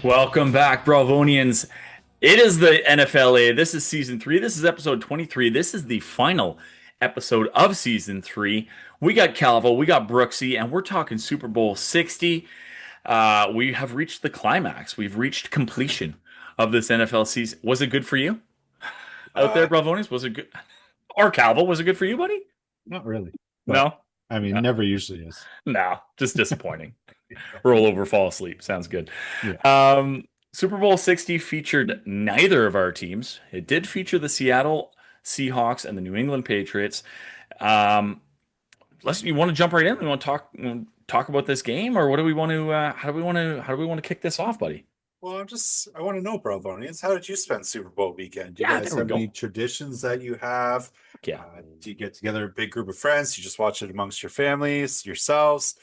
Welcome back, Bralvonians. It is the NFLA. This is season three. This is episode 23. This is the final episode of season three. We got Calvo, we got Brooksee, and we're talking Super Bowl 60. We have reached the climax. We've reached completion of this NFL season. Was it good for you out there, Uh, Bralvonians? Was it good? Or Calvo, was it good for you, buddy? Not really, but No? I mean, No, never usually is. no, just disappointing. Roll over, fall asleep. Sounds good. Yeah. Super Bowl 60 featured neither of our teams. It did feature the Seattle Seahawks and the New England Patriots. Um, you want to jump right in? We want to talk about this game, or what do we want to? How do we want to kick this off, buddy? Well, I want to know, Bralvonians, how did you spend Super Bowl weekend? Do you Yeah, guys there we have any go. traditions that you have? Yeah, Do you get together a big group of friends? You just watch it amongst your families, yourselves,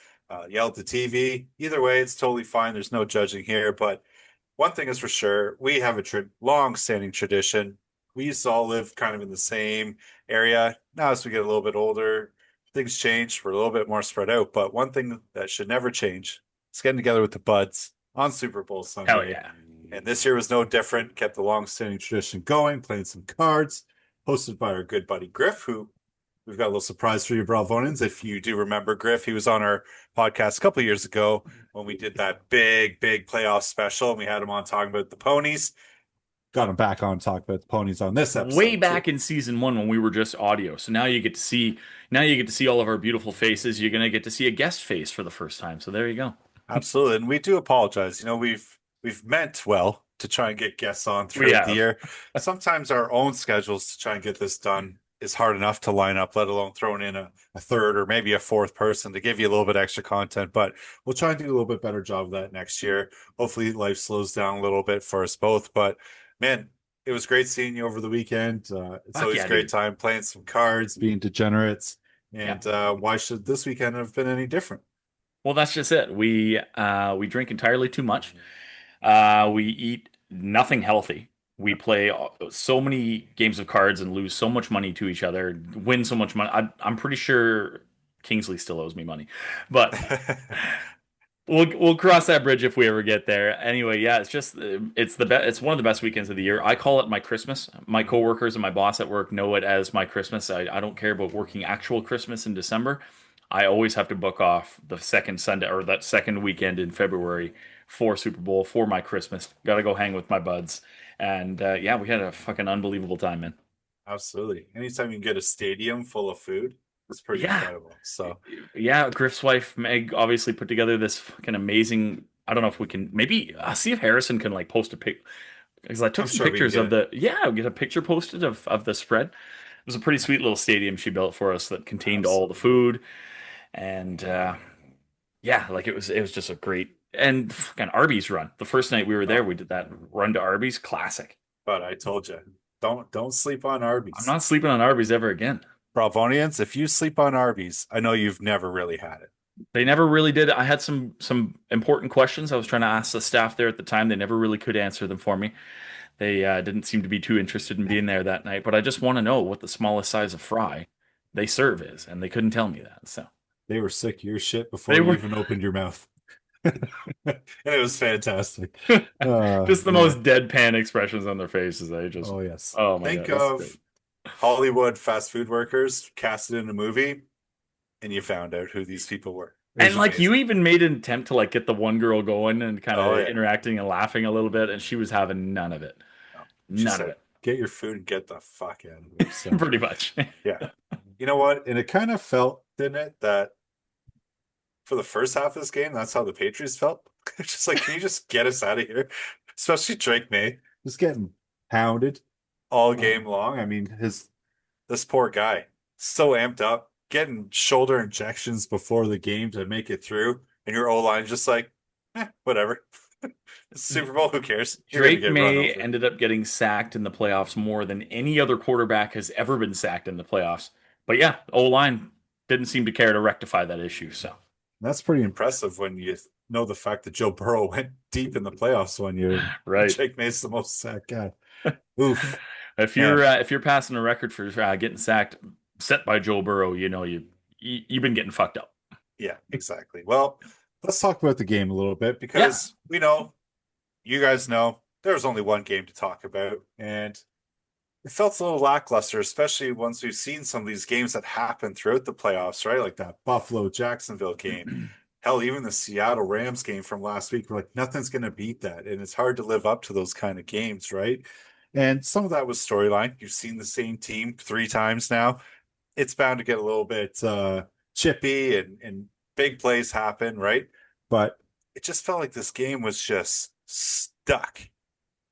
yell at the TV? Either way, it's totally fine. There's no judging here. But one thing is for sure, we have a long-standing tradition. We used to all live kind of in the same area. Now, as we get a little bit older, things change. We're a little bit more spread out. But one thing that should never change is getting together with the buds on Super Bowl hell Sunday. yeah. And this year was no different. Kept the long-standing tradition going, playing some cards, hosted by our good buddy Griff, who we've got a little surprise for you, Bralvonians. If you do remember Griff, he was on our podcast a couple of years ago when we did that big playoff special, and we had him on talking about the ponies. Got him back on talk about the ponies on this Way episode too. back in season one when we were just audio. So now you get to see all of our beautiful faces. You're gonna get to see a guest face for the first time. So there you go. Absolutely, and we do apologize. We've meant well to try and get guests on We throughout the have. year. Sometimes our own schedules to try and get this done is hard enough to line up, let alone throwing in a third or maybe a fourth person to give you a little bit extra content. But we'll try and do a little bit better job of that next year. Hopefully, life slows down a little bit for us both. But man, it was great seeing you over the weekend. It's Fuck always yeah, a great dude. time playing some cards, being degenerates. Yeah. And why should this weekend have been any different? Well, that's just it. We drink entirely too much. We eat nothing healthy. We play so many games of cards and lose so much money to each other, win so much money. I'm pretty sure Kingsley still owes me money, but we'll cross that bridge if we ever get there. Anyway, yeah, it's one of the best weekends of the year. I call it my Christmas. My coworkers and my boss at work know it as my Christmas. I don't care about working actual Christmas in December. I always have to book off the second Sunday or that second weekend in February for Super Bowl for my Christmas. Got to go hang with my buds. And yeah, we had a fucking unbelievable time, man. Absolutely. Anytime you can get a stadium full of food, it's pretty Yeah, incredible. So yeah. Griff's wife Meg obviously put together this fucking amazing. I don't know if we can maybe see if Harrison can like post a pic because I took I'm some sure we can pictures get of it. the get a picture posted of the spread. It was a pretty sweet little stadium she built for us that contained all the Absolutely. food and yeah, like it was just a great and fucking Arby's run. The first night we were there, Oh, we did that run to Arby's, classic. but I told you, don't sleep on I'm Arby's. not sleeping on Arby's ever again. Bravonians, if you sleep on Arby's, I know you've never really had it. They never really did. I had some important questions I was trying to ask the staff there at the time. They never really could answer them for me. They didn't seem to be too interested in being there that night. But I just want to know what the smallest size of fry they serve is, and they couldn't tell me that. So They were sick of your shit they before you were even opened your mouth. And it was fantastic. just the Yeah. most deadpan expressions on their faces. They just, Oh yes. oh my God, Think that's great. of Hollywood fast food workers casted in a movie, and you found out who these people were. It was And like you amazing. even made an attempt to like get the one girl going and kind Oh of yeah. interacting and laughing a little bit, and she was having none of it. No. She None of said, it, get your food and get the fuck out of here. So, pretty much. yeah. You know what? And it kind of felt, didn't it, that for the first half of this game, that's how the Patriots felt. Just like, can you just get us out of here? Especially Drake May, just getting pounded all game long. I mean, this poor guy, so amped up, getting shoulder injections before the game to make it through, and your O line just like, whatever. It's Super Bowl, who cares? You're gonna Drake get run May over. ended up getting sacked in the playoffs more than any other quarterback has ever been sacked in the playoffs. But yeah, O-line didn't seem to care to rectify that issue. So, That's pretty impressive when you know the fact that Joe Burrow went deep in the playoffs one year. right. Jake May's the most sacked guy. Oof, If you're passing a record for getting sacked set by Joe Burrow, you've been getting fucked up. yeah, exactly. Well, let's talk about the game a little bit Yeah. because we know you guys know there was only one game to talk about, and it felt a little lackluster, especially once we've seen some of these games that happen throughout the playoffs, right? Like that Buffalo Jacksonville game. Hell, even the Seattle Rams game from last week, we're like, nothing's going to beat that. And it's hard to live up to those kind of games, right? And some of that was storyline. You've seen the same team 3 times now. It's bound to get a little bit chippy and big plays happen, right? But it just felt like this game was just stuck.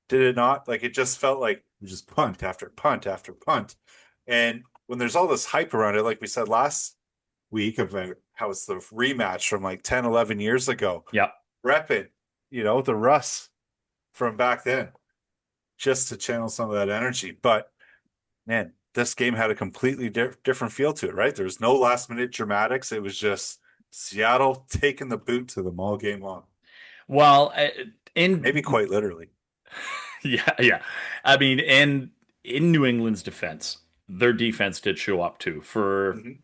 Did it not? Like it just felt like just punt after punt after punt. And when there's all this hype around it, like we said last week about how it's the rematch from like 10, 11 years ago, Yep. rep it, the Russ from back then, just to channel some of that energy. But man, this game had a completely different feel to it, right? There was no last minute dramatics. It was just Seattle taking the boot to them all game long. Well, in Maybe quite literally. yeah, yeah. I mean, in New England's defense, their defense did show up too for Mhm.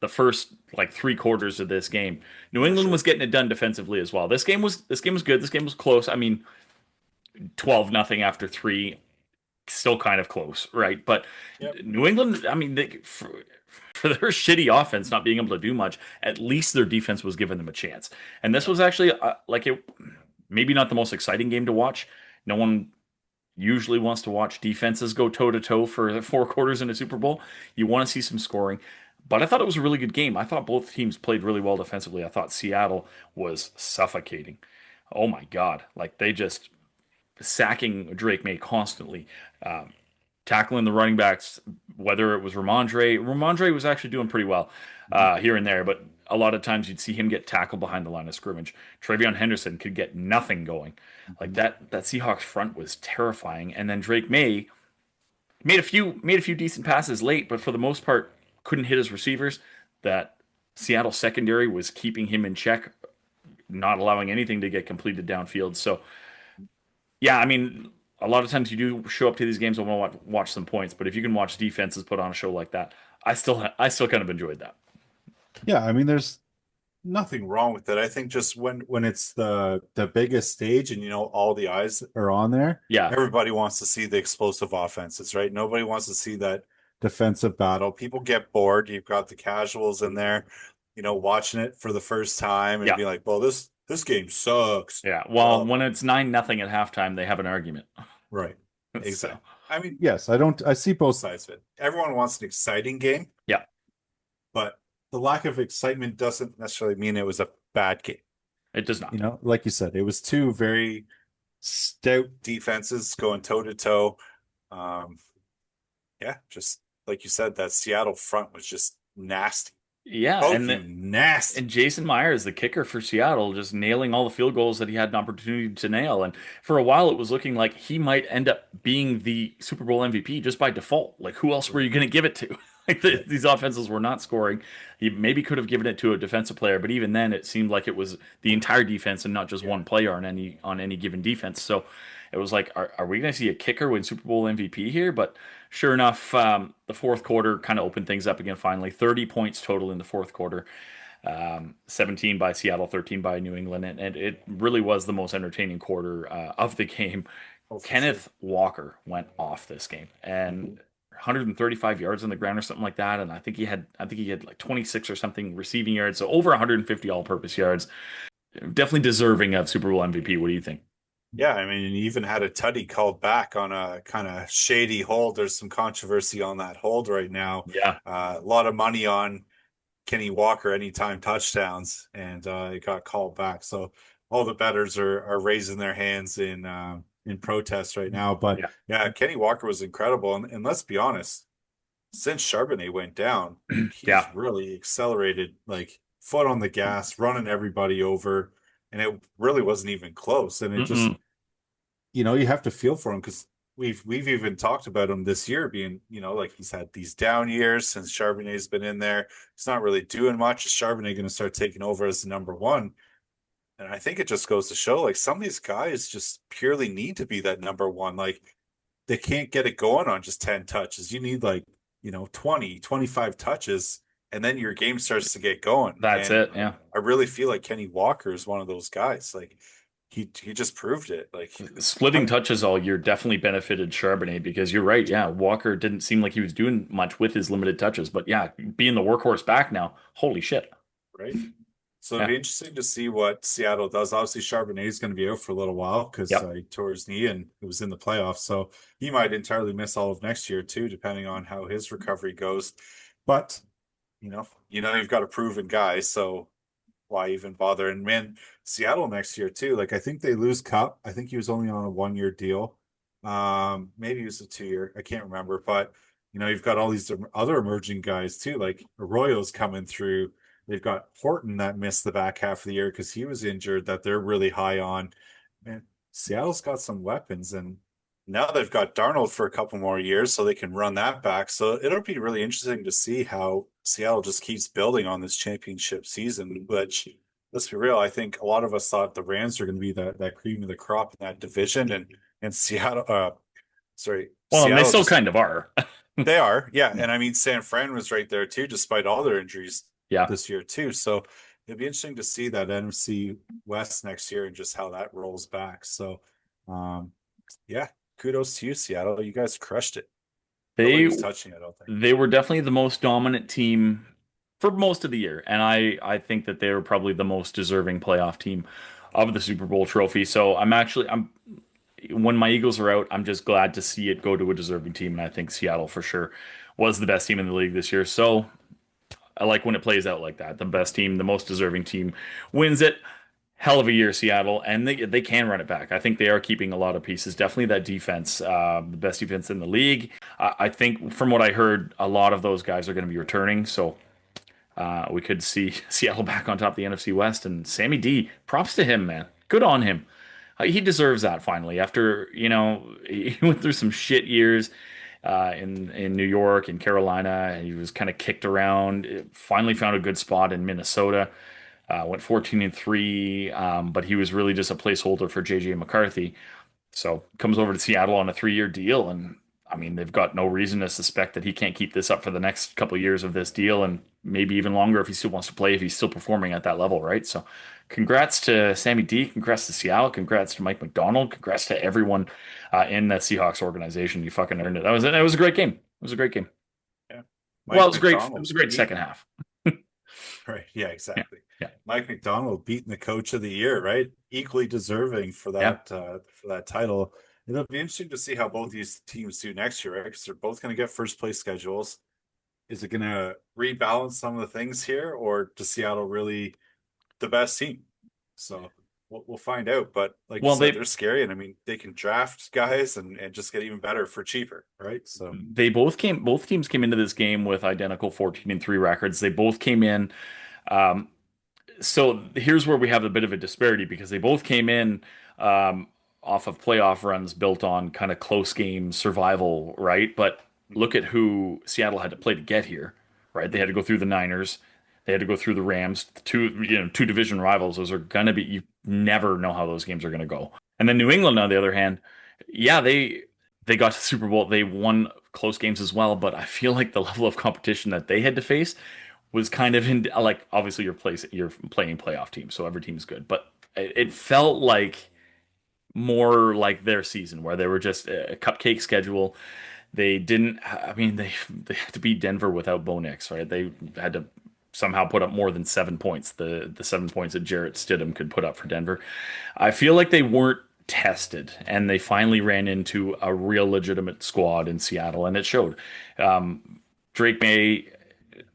the first like 3 quarters of this game. New For England was sure. getting it done defensively as well. This game was good. This game was close. I mean, 12-0 after three, still kind of close, right? But Yep. New England, I mean, for their shitty offense not being able to do much, at least their defense was giving them a chance. And this Yep. was actually like it, maybe not the most exciting game to watch. No one usually wants to watch defenses go toe to toe for 4 quarters in a Super Bowl. You want to see some scoring. But I thought it was a really good game. I thought both teams played really well defensively. I thought Seattle was suffocating. Oh my God. Like they just sacking Drake May constantly, um, tackling the running backs, whether it was Ramondre. Ramondre was actually doing pretty well Mhm. here and there, but a lot of times you'd see him get tackled behind the line of scrimmage. Travion Henderson could get nothing going. Like Mhm. that Seahawks front was terrifying. And then Drake May made a few decent passes late, but for the most part couldn't hit his receivers. That Seattle secondary was keeping him in check, not allowing anything to get completed downfield. So yeah, I mean, a lot of times you do show up to these games and want to watch some points, but if you can watch defenses put on a show like that, I still kind of enjoyed that. Yeah, I mean, there's nothing wrong with it. I think just when it's the biggest stage and all the eyes are on there, Yeah, everybody wants to see the explosive offenses, right? Nobody wants to see that defensive battle. People get bored. You've got the casuals in there, watching it for the first time and yeah, be like, "Well, this game sucks." yeah. Well, Well, when it's 9-0 at halftime, they have an argument. right. So Exactly. I mean, yes, I see both sides of it. Everyone wants an exciting game, yeah, but the lack of excitement doesn't necessarily mean it was a bad game. it does not. Like you said, it was two very stout defenses going toe to toe. Um, yeah, just like you said, that Seattle front was just nasty, Yeah, poking nasty. and Jason Myers, the kicker for Seattle, just nailing all the field goals that he had an opportunity to nail. And for a while, it was looking like he might end up being the Super Bowl MVP just by default. Like, who else were you Right, going to give it to? Like, right. these offenses were not scoring. He maybe could have given it to a defensive player, but even then, it seemed like it was the entire defense and not just Yeah, one player on any given defense. So it was like, are we going to see a kicker win Super Bowl MVP here? But sure enough, the fourth quarter kind of opened things up again. Finally, 30 points total in the fourth quarter. 17 by Seattle, 13 by New England, and it really was the most entertaining quarter of the game. oh for sure. Kenneth Walker went off this game and 135 yards on the ground or something like that, and I think he had like 26 or something receiving yards, so over 150 all-purpose yards. Definitely deserving of Super Bowl MVP. What do you think? Yeah, I mean, you even had a tutty called back on a kind of shady hold. There's some controversy on that hold right now. Yeah, A lot of money on Kenny Walker anytime touchdowns, and it got called back. So all the bettors are raising their hands in protest right now. But yeah, yeah, Kenny Walker was incredible, and let's be honest, since Charbonnet went down, yeah. he's really accelerated, like foot on the gas, running everybody over, and it really wasn't even close. And it just, Mm-mm. you have to feel for him because we've even talked about him this year being, like he's had these down years since Charbonnet's been in there. He's not really doing much. Is Charbonnet going to start taking over as the number one? And I think it just goes to show like some of these guys just purely need to be that number one. Like they can't get it going on just 10 touches. You need like, 20, 25 touches, and then your game starts to get going. That's And it. Yeah. I really feel like Kenny Walker is one of those guys. Like he just proved it. Like, Splitting I'm touches all year definitely benefited Charbonnet because you're right. Yeah, Walker didn't seem like he was doing much with his limited touches, but yeah, being the workhorse back now, holy shit. right. So it'd Yeah. be interesting to see what Seattle does. Obviously, Charbonnet is going to be out for a little while because Yep. he tore his knee and it was in the playoffs. So he might entirely miss all of next year too, depending on how his recovery goes. But you've got a proven guy, so why even bother? And man, Seattle next year too. Like I think they lose Cup. I think he was only on a 1 year deal. Maybe it was a 2 year. I can't remember. But you've got all these other emerging guys too. Like Arroyo's coming through. They've got Horton that missed the back half of the year because he was injured. That they're really high on. Man, Seattle's got some weapons, and now they've got Darnold for a couple more years, so they can run that back. So it'll be really interesting to see how Seattle just keeps building on this championship season. Which, let's be real, I think a lot of us thought the Rams are going to be that cream of the crop in that division, and Seattle, Well, and they Seattle still just kind of are. they are, yeah. Yeah. And I mean, San Fran was right there too, despite all their injuries Yeah. this year too. So it'd be interesting to see that NFC West next year and just how that rolls back. So, um, yeah, kudos to you, Seattle. You guys crushed it. They Nobody's touching it, I don't think. they were definitely the most dominant team for most of the year, and I think that they were probably the most deserving playoff team of the Super Bowl trophy. So I'm when my Eagles are out, I'm just glad to see it go to a deserving team, and I think Seattle for sure was the best team in the league this year. So I like when it plays out like that. The best team, the most deserving team wins it. Hell of a year, Seattle, and they can run it back. I think they are keeping a lot of pieces. Definitely that defense, the best defense in the league. I think from what I heard, a lot of those guys are going to be returning, so we could see Seattle back on top of the NFC West. And Sammy D, props to him, man. Good on him. He deserves that finally. After he went through some shit years in New York and Carolina. He was kind of kicked around. Finally found a good spot in Minnesota. Went 14-3, but he was really just a placeholder for JJ McCarthy. So comes over to Seattle on a 3 year deal, and I mean they've got no reason to suspect that he can't keep this up for the next couple of years of this deal, and maybe even longer if he still wants to play, if he's still performing at that level, right? So, congrats to Sammy D, congrats to Seattle, congrats to Mike McDonald, congrats to everyone in the Seahawks organization. You fucking earned it. That was a great game. It was a great game. Yeah. Well, it Mike was great. It McDonald was a great second beating, half. right? Yeah, Yeah, exactly. yeah, Mike McDonald beating the coach of the year, right? Equally deserving yeah. for that title. It'll be interesting to see how both these teams do next year, right? Because they're both going to get first place schedules. Is it going to rebalance some of the things here, or does Seattle really the best team? So we'll find out. But like you Well, said, they they're scary, and I mean they can draft guys and just get even better for cheaper, right? So they both teams came into this game with identical 14-3 records. They both came in. Um, so here's where we have a bit of a disparity because they both came in um, off of playoff runs built on kind of close game survival, right? But look at who Seattle had to play to get here, right? They had to go through the Niners, they had to go through the Rams, two division rivals. Those are gonna be you never know how those games are gonna go. And then New England, on the other hand, yeah, they got to the Super Bowl, they won close games as well, but I feel like the level of competition that they had to face was kind of in like obviously you're playing playoff teams, so every team's good, but it felt like more like their season where they were just a cupcake schedule. They didn't. I mean, they had to beat Denver without Bo Nix, right? They had to somehow put up more than 7 points. The 7 points that Jarrett Stidham could put up for Denver. I feel like they weren't tested, and they finally ran into a real legitimate squad in Seattle, and it showed. Drake May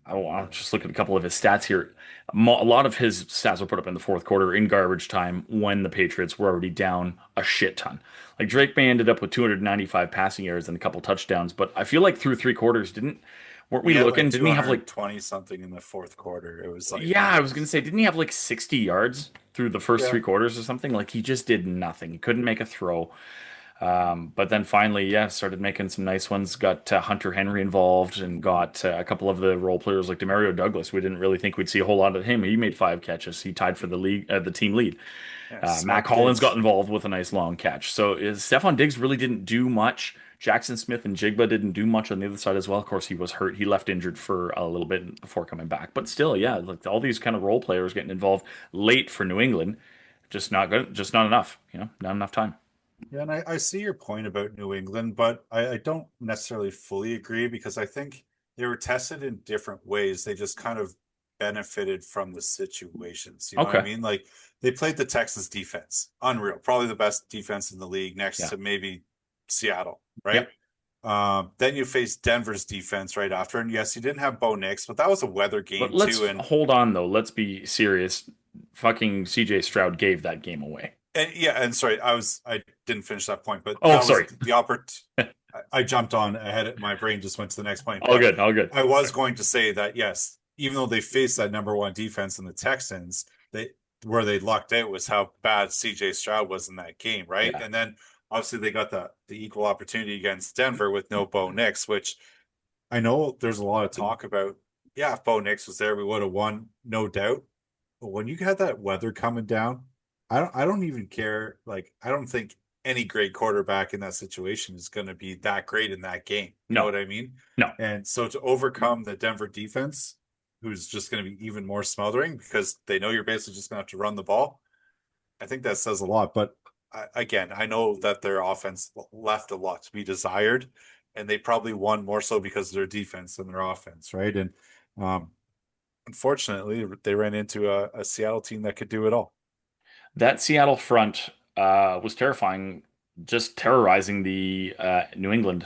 I'll just look at a couple of his stats here. A lot of his stats were put up in the fourth quarter in garbage time when the Patriots were already down a shit ton. Like Drake May ended up with 295 passing yards and a couple touchdowns, but I feel like through three quarters, weren't we he had like looking? Didn't he have like 220 something in the fourth quarter. It was like yeah, I was gonna ridiculous. say, didn't he have like 60 yards through the first Yeah. three quarters or something? Like he just did nothing. He couldn't make a throw. But then finally, yeah, started making some nice ones. Got Hunter Henry involved and got a couple of the role players like Demario Douglas. We didn't really think we'd see a whole lot of him. He made 5 catches. He tied for the team lead. Yeah. Matt Smart Collins got kids. involved with a nice long catch. So Stephon Diggs really didn't do much. Jackson Smith and Jigba didn't do much on the other side as well. Of course, he was hurt. He left injured for a little bit before coming back. But still, yeah, like all these kind of role players getting involved late for New England Just not good. Just not enough. Not enough time. Yeah, and I see your point about New England, but I don't necessarily fully agree because I think they were tested in different ways. They just kind of benefited from the situations. You know what I Okay. mean? Like they played the Texans defense, unreal, probably the best defense in the league next Yeah. to maybe Seattle, right? Yep. Then you faced Denver's defense right after, and yes, you didn't have Bo Nix, but that was a weather But game too, let's and hold on though. Let's be serious. Fucking CJ Stroud gave that game away. yeah, and sorry, I didn't finish that point, but Oh, that was sorry. the opport. I jumped on ahead. My brain just went to the next point, All but good. All good. I was Sorry. going to say that yes, even though they faced that number one defense in the Texans, they where they lucked out was how bad CJ Stroud was in that game, right? Yeah. And then obviously they got the equal opportunity against Denver with no Bo Nix, which I know there's a lot of talk about. Yeah, if Bo Nix was there, we would have won, no doubt. But when you had that weather coming down, I don't even care. Like, I don't think any great quarterback in that situation is going to be that great in that game. You know No. what I mean? No. And so to overcome the Denver defense, who's just going to be even more smothering because they know you're basically just going to have to run the ball, I think that says a lot. But again, I know that their offense left a lot to be desired, and they probably won more so because of their defense than their offense, right? And um, unfortunately, they ran into a Seattle team that could do it all. That Seattle front was terrifying, just terrorizing the New England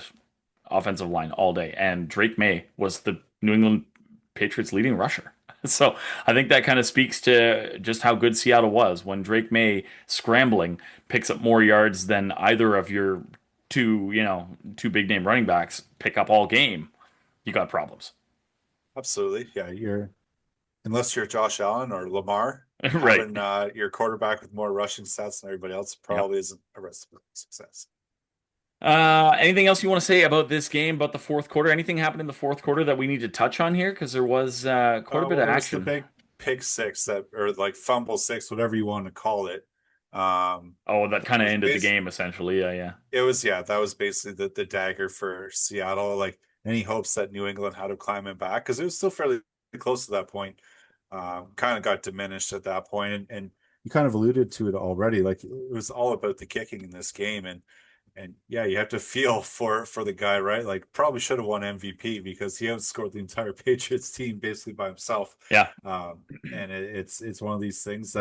offensive line all day. And Drake May was the New England Patriots' leading rusher. So I think that kind of speaks to just how good Seattle was when Drake May scrambling picks up more yards than either of your two big name running backs pick up all game. You got problems. Absolutely. Yeah, unless you're Josh Allen or Lamar, Right. having your quarterback with more rushing stats than everybody else Yep. probably isn't a recipe for success. Anything else you want to say about this game, about the fourth quarter? Anything happened in the fourth quarter that we need to touch on here? Because there was quite a bit Well, of there was the action. big pick six that, or like fumble six, whatever you want to call it. Oh, that kind It of was ended the base. game essentially. Yeah, yeah. It was yeah, that was basically the dagger for Seattle. Like any hopes that New England had of climbing back because it was still fairly close to that point. Kind of got diminished at that point, and you kind of alluded to it already. Like it was all about the kicking in this game, and yeah, you have to feel for the guy, right? Like probably should have won MVP because he outscored the entire Patriots team basically by himself. Yeah. And it's one of these things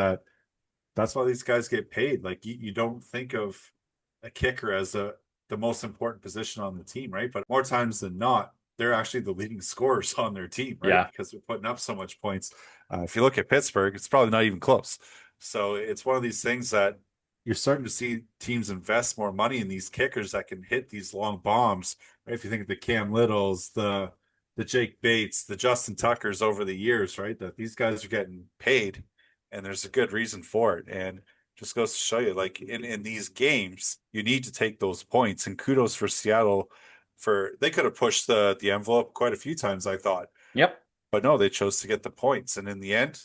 that's why these guys get paid. Like you don't think of a kicker as the most important position on the team, right? But more times than not, they're actually the leading scorers on their team, right? Yeah. Because they're putting up so much points. If you look at Pittsburgh, it's probably not even close. So it's one of these things that you're starting to see teams invest more money in these kickers that can hit these long bombs. Right? If you think of the Cam Littles, the Jake Bates, the Justin Tuckers over the years, right? That these guys are getting paid, and there's a good reason for it. And just goes to show you, like in these games, you need to take those points. And kudos for Seattle for they could have pushed the envelope quite a few times, I thought, Yep. but no, they chose to get the points, and in the end,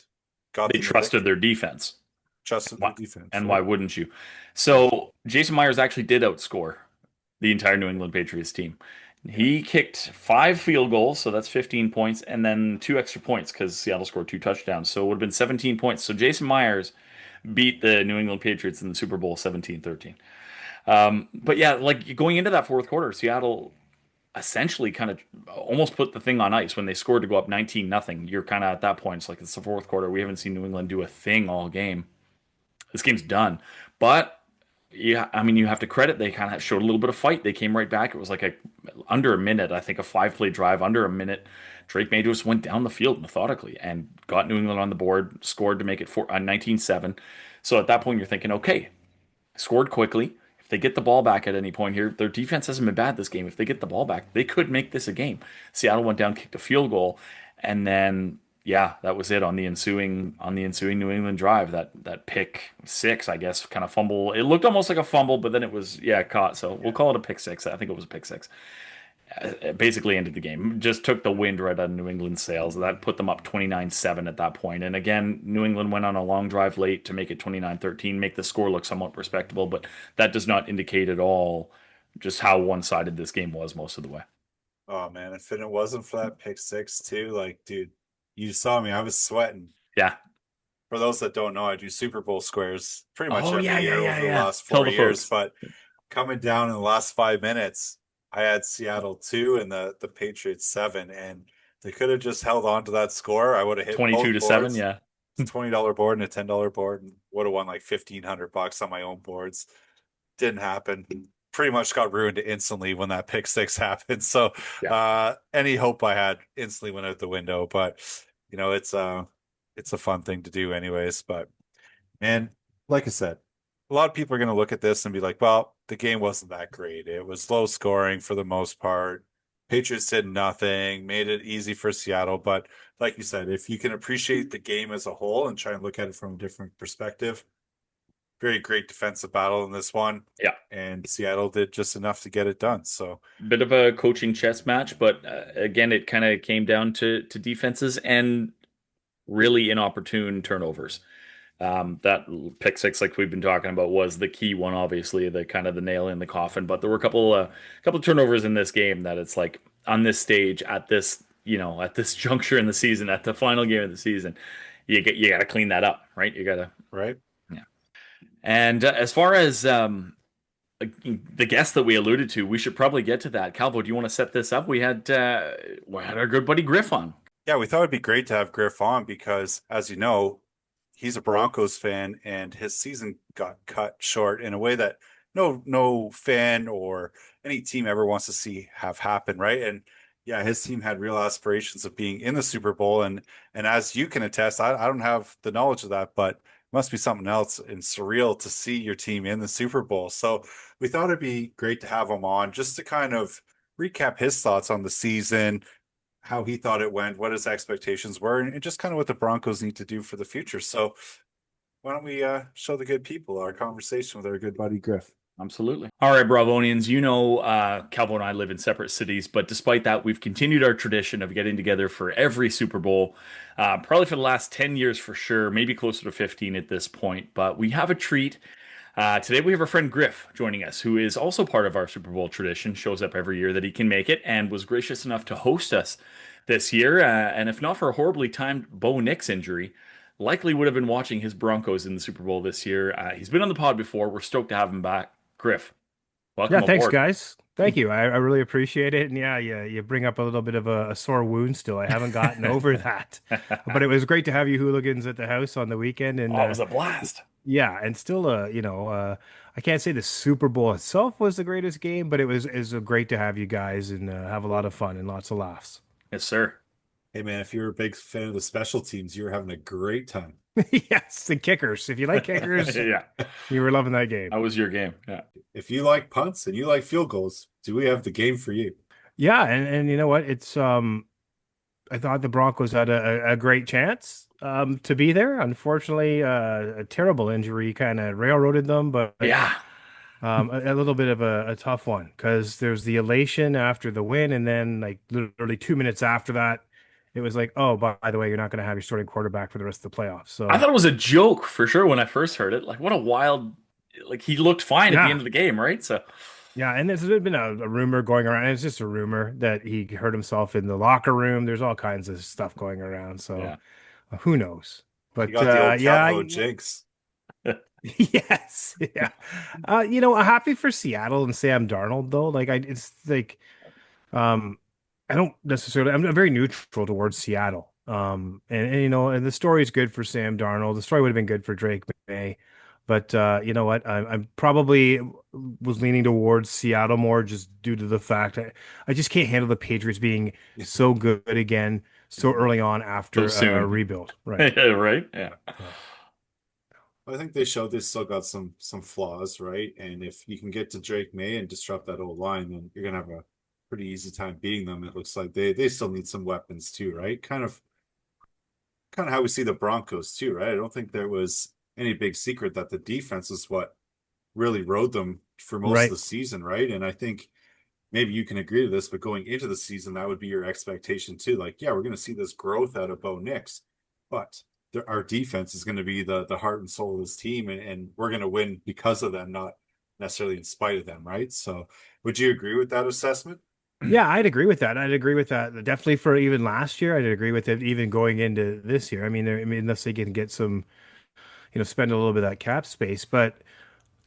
got They them the trusted victory. their defense. Trusted their Why, defense, and why right? wouldn't you? Yeah, So Jason Myers actually did outscore the entire New England Patriots team. yeah. He kicked 5 field goals, so that's 15 points, and then 2 extra points because Seattle scored 2 touchdowns. So it would have been 17 points. So Jason Myers beat the New England Patriots in the Super Bowl 17-13. But yeah, like going into that fourth quarter, Seattle essentially kind of almost put the thing on ice when they scored to go up 19-0. You're kind of at that point. It's like it's the fourth quarter. We haven't seen New England do a thing all game. This game's done. But yeah, I mean, you have to credit they kind of showed a little bit of fight. They came right back. It was like a under a minute, I think, a 5 play drive under a minute. Drake May just went down the field methodically and got New England on the board, scored to make it 19-7. So at that point, you're thinking, okay, scored quickly. If they get the ball back at any point here, their defense hasn't been bad this game. If they get the ball back, they could make this a game. Seattle went down, kicked a field goal, and then yeah, that was it on the ensuing New England drive. That pick six, I guess, kind of fumble. It looked almost like a fumble, but then it was yeah caught. So we'll Yeah. call it a pick six. I think it was a pick six. It basically ended the game. Just took the wind right out of New England's sails. That put them up 29-7 at that point. And again, New England went on a long drive late to make it 29-13, make the score look somewhat respectable, but that does not indicate at all just how one-sided this game was most of the way. Oh man, if it wasn't for that pick six too, like dude, you saw me, I was sweating. Yeah. For those that don't know, I do Super Bowl squares pretty much Oh every yeah, yeah, year yeah, over the yeah. last Tell 4 the years. folks. But coming down in the last 5 minutes, I had Seattle 2 and the Patriots 7, and they could have just held on to that score. I would have hit 22 both to 7, boards. yeah. It's a $20 board and a $10 board, and would have won like $1,500 on my own boards. Didn't happen. Pretty much got ruined instantly when that pick six happened. So Yeah. any hope I had instantly went out the window. But it's a fun thing to do anyways. But man, like I said, a lot of people are going to look at this and be like, well, the game wasn't that great. It was low scoring for the most part. Patriots did nothing, made it easy for Seattle. But like you said, if you can appreciate the game as a whole and try and look at it from a different perspective, very great defensive battle in this one. Yeah. And Seattle did just enough to get it done. So, Bit of a coaching chess match, but again, it kind of came down to defenses and really inopportune turnovers. That pick six, like we've been talking about, was the key one, obviously, the kind of the nail in the coffin. But there were a couple of turnovers in this game that it's like on this stage, at this, at this juncture in the season, at the final game of the season, you got to clean that up, right? You got to, right. yeah. And as far as the guest that we alluded to, we should probably get to that. Calvo, do you want to set this up? We had our good buddy Griff on. Yeah, we thought it'd be great to have Griff on because, as you know, he's a Broncos fan and his season got cut short in a way that no fan or any team ever wants to see have happen, right? And yeah, his team had real aspirations of being in the Super Bowl, and as you can attest, I don't have the knowledge of that, but it must be something else and surreal to see your team in the Super Bowl. So we thought it'd be great to have him on just to kind of recap his thoughts on the season, how he thought it went, what his expectations were, and just kind of what the Broncos need to do for the future. So why don't we show the good people our conversation with our good buddy Griff? Absolutely. All right, Bralvonians, Calvo and I live in separate cities, but despite that, we've continued our tradition of getting together for every Super Bowl, probably for the last 10 years for sure, maybe closer to 15 at this point. But we have a treat. Today we have our friend Griff joining us, who is also part of our Super Bowl tradition, shows up every year that he can make it, and was gracious enough to host us this year. And if not for a horribly timed Bo Nix injury, likely would have been watching his Broncos in the Super Bowl this year. He's been on the pod before. We're stoked to have him back. Griff, Yeah, welcome thanks, aboard. guys. Thank you. I really appreciate it. And yeah, you bring up a little bit of a sore wound still. I haven't gotten over that. But it was great to have you hooligans at the house on the weekend. And Oh, it was a blast. yeah, and still, I can't say the Super Bowl itself was the greatest game, but it was great to have you guys and have a lot of fun and lots of laughs. Yes, sir. Hey man, if you're a big fan of the special teams, you're having a great time. Yes, the kickers. If you like kickers, Yeah, you were loving that game. that was your game. Yeah. If you like punts and you like field goals, do we have the game for you? Yeah, and you know what? It's I thought the Broncos had a great chance to be there. Unfortunately, a terrible injury kind of railroaded them, but Yeah. a little bit of a tough one because there's the elation after the win, and then like literally 2 minutes after that, it was like, oh, by the way, you're not going to have your starting quarterback for the rest of the playoffs. I So thought it was a joke for sure when I first heard it. Like, what a wild, like, he looked fine at the yeah, end of the game, right? So, yeah, and there's been a rumor going around. It's just a rumor that he hurt himself in the locker room. There's all kinds of stuff going around. So yeah. who knows? You But got the old yeah, Calvo jinx. yes, yeah. Happy for Seattle and Sam Darnold though. It's like, um, I don't necessarily. I'm very neutral towards Seattle. And the story is good for Sam Darnold. The story would have been good for Drake May, but you know what? I'm probably was leaning towards Seattle more just due to the fact I just can't handle the Patriots being so good again so early on So after a soon. rebuild. Right. Yeah, right? Yeah. Yeah. I think they showed they still got some flaws, right? And if you can get to Drake May and disrupt that old line, then you're gonna have a pretty easy time beating them. It looks like they still need some weapons too, right? Kind of how we see the Broncos too, right? I don't think there was any big secret that the defense is what really rode them for most of Right. the season, right? And I think maybe you can agree to this, but going into the season, that would be your expectation too. Like, yeah, we're going to see this growth out of Bo Nix, but our defense is going to be the heart and soul of this team, and we're going to win because of them, not necessarily in spite of them, right? So, would you agree with that assessment? Yeah, I'd agree with that. I'd agree with that. Definitely for even last year, I'd agree with it even going into this year. I mean, unless they can get some, spend a little bit of that cap space. But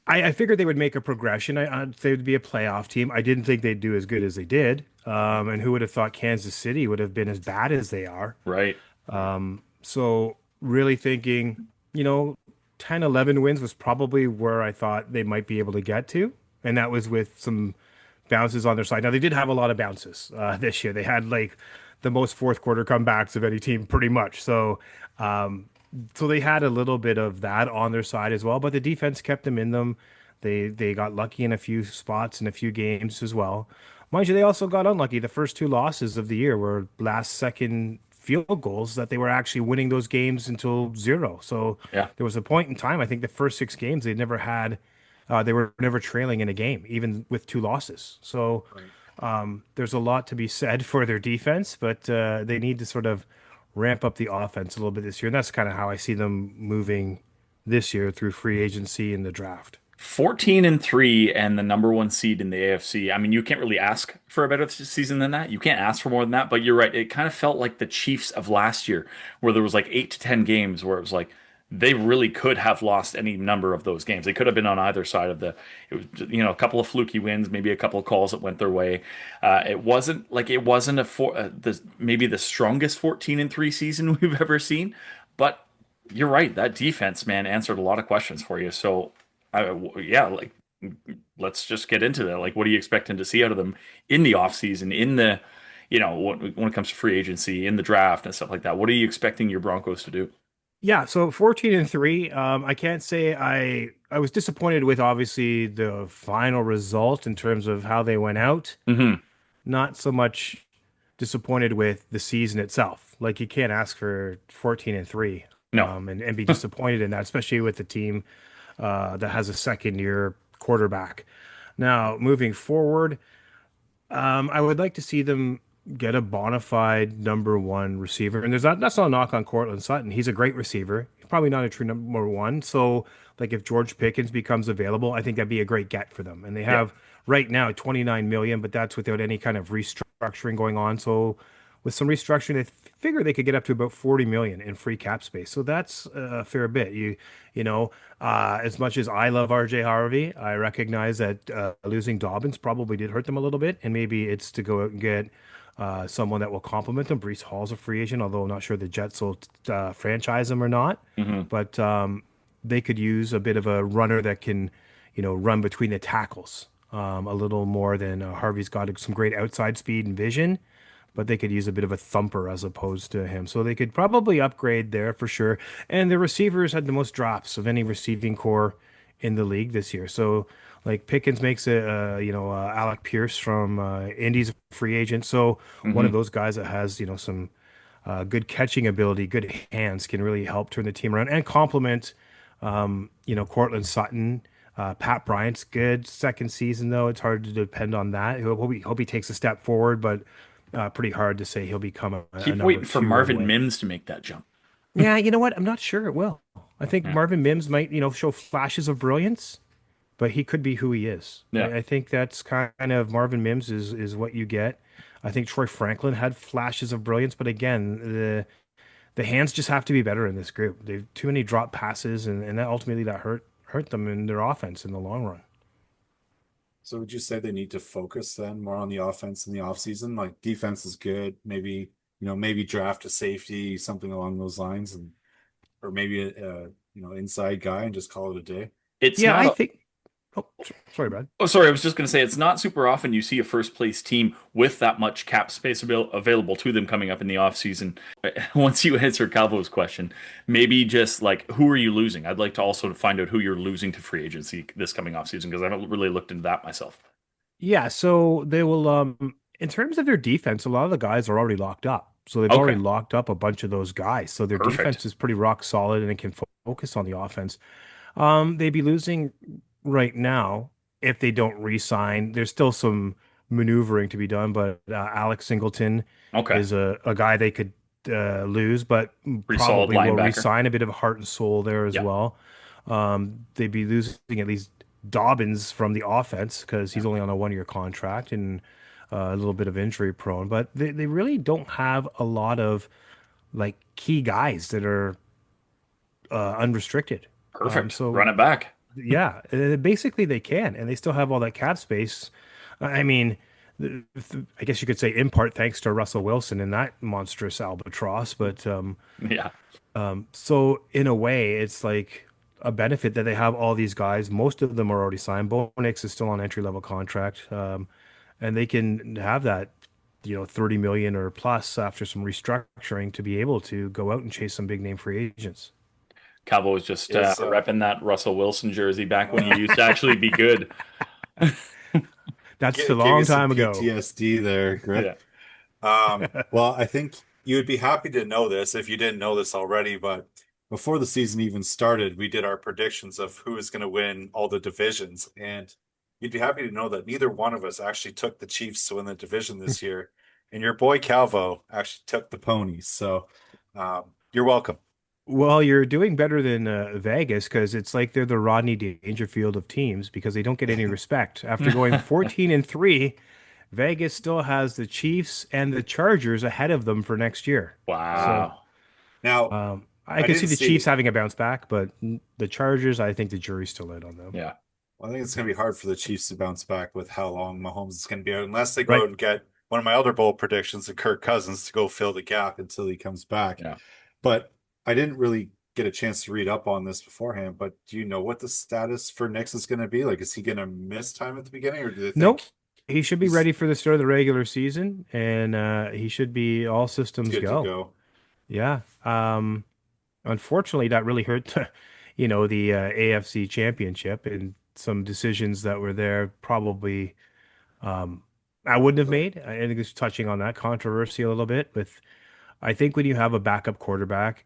I figured they would make a progression. They would be a playoff team. I didn't think they'd do as good as they did. And who would have thought Kansas City would have been as bad as they are? Right. So really thinking, you know, 10, 11 wins was probably where I thought they might be able to get to. And that was with some bounces on their side. Now they did have a lot of bounces this year. They had like the most fourth quarter comebacks of any team, pretty much. So they had a little bit of that on their side as well. But the defense kept them in them. They got lucky in a few spots in a few games as well. Mind you, they also got unlucky. The first two losses of the year were last second field goals that they were actually winning those games until zero. So Yeah. there was a point in time, I think the first six games they'd never had, they were never trailing in a game, even with two losses. So Right. there's a lot to be said for their defense, but they need to sort of ramp up the offense a little bit this year. And that's kind of how I see them moving this year through free agency and the draft. 14-3 and the number one seed in the AFC. I mean, you can't really ask for a better season than that. You can't ask for more than that, but you're right. It kind of felt like the Chiefs of last year, where there was like 8 to 10 games where it was like they really could have lost any number of those games. They could have been on either side of the, it was, a couple of fluky wins, maybe a couple of calls that went their way. It wasn't maybe the strongest 14-3 season we've ever seen, but you're right. That defense, man, answered a lot of questions for you. So yeah, like let's just get into that. Like, what are you expecting to see out of them in the offseason, in the, when it comes to free agency, in the draft and stuff like that? What are you expecting your Broncos to do? Yeah, so 14-3. I can't say I was disappointed with obviously the final result in terms of how they went out. Hmm. Not so much disappointed with the season itself. Like you can't ask for 14-3 No. and be disappointed in that, especially with the team that has a second year quarterback. Now, moving forward, I would like to see them get a bona fide number one receiver. And that's not a knock on Cortland Sutton. He's a great receiver. He's probably not a true number one. So, like if George Pickens becomes available, I think that'd be a great get for them. And they Yeah. have right now 29 million, but that's without any kind of restructuring going on. So, with some restructuring, they figure they could get up to about 40 million in free cap space. So that's a fair bit. As much as I love RJ Harvey, I recognize that losing Dobbins probably did hurt them a little bit, and maybe it's to go out and get someone that will complement them. Brees Hall's a free agent, although I'm not sure the Jets will franchise him or not. Hmm. But they could use a bit of a runner that can, run between the tackles a little more than Harvey's got some great outside speed and vision, but they could use a bit of a thumper as opposed to him. So they could probably upgrade there for sure. And the receivers had the most drops of any receiving core in the league this year. So like Pickens makes Alec Pierce from Indy's a free agent. So one of Hmm. those guys that has, some good catching ability, good hands can really help turn the team around and complement, Cortland Sutton. Pat Bryant's good second season though. It's hard to depend on that. Hope he takes a step forward, but pretty hard to say he'll become a Keep number waiting for two right Marvin away. Mims to make that jump. Yeah, you know what? I'm not sure it will. I think Yeah. Marvin Mims might, show flashes of brilliance, but he could be who he is. Yeah. I think that's kind of Marvin Mims is what you get. I think Troy Franklin had flashes of brilliance, but again, the hands just have to be better in this group. They've too many drop passes, and that ultimately that hurt them in their offense in the long run. So would you say they need to focus then more on the offense in the offseason? Like defense is good, maybe, maybe draft a safety, something along those lines, and or maybe a inside guy and just call it a day. It's Yeah, I not. think. Oh, sorry, Brad. Oh, sorry. I was just going to say it's not super often you see a first place team with that much cap space available to them coming up in the offseason. Once you answer Calvo's question, maybe just like who are you losing? I'd like to also find out who you're losing to free agency this coming offseason because I haven't really looked into that myself. Yeah, so they will in terms of their defense, a lot of the guys are already locked up. So they've Okay. already locked up a bunch of those guys. So their Perfect. defense is pretty rock solid and it can focus on the offense. They'd be losing right now if they don't re-sign. There's still some maneuvering to be done, but Alex Singleton Okay. is a guy they could lose, but Pretty solid probably will linebacker. re-sign. A bit of a heart and soul there as Yeah. well. They'd be losing at least Dobbins from the offense because Yeah. he's only on a one-year contract, and a little bit of injury prone, but they really don't have a lot of like key guys that are unrestricted. Perfect. So Run it back. yeah, basically they can, and they still have all that cap space. I mean, I guess you could say in part thanks to Russell Wilson and that monstrous albatross, but Yeah. so in a way, it's like a benefit that they have all these guys. Most of them are already signed. Bo Nix is still on entry level contract, and they can have that, 30 million or plus after some restructuring to be able to go out and chase some big name free agents. Calvo was just Is repping that Russell Wilson jersey back when he used to actually be good. That's a gave you long some time ago. PTSD there, Griff. Yeah. Well, I think you would be happy to know this if you didn't know this already, but before the season even started, we did our predictions of who is going to win all the divisions. And you'd be happy to know that neither one of us actually took the Chiefs to win the division this year. And your boy Calvo actually took the ponies. So you're welcome. Well, you're doing better than Vegas because it's like they're the Rodney Dangerfield of teams because they don't get any respect. After going 14-3, Vegas still has the Chiefs and the Chargers ahead of them for next year. So Wow. Now, I I could see didn't the Chiefs see, having a bounce back, but the Chargers, I think the jury's still out on them. Yeah. well, I think it's going to be hard for the Chiefs to bounce back with how long Mahomes is going to be out, unless they go Right. out and get one of my other bowl predictions of Kirk Cousins to go fill the gap until he comes back. Yeah. But I didn't really get a chance to read up on this beforehand. But do you know what the status for Nix is going to be? Like, is he going to miss time at the beginning, or do they Nope. think He should be he's ready for the start of the regular season, and he should be all systems good to go. go? Yeah. Unfortunately, that really hurt, the AFC Championship and some decisions that were there probably I wouldn't have made. I think it's touching on that controversy a little bit with I think when you have a backup quarterback,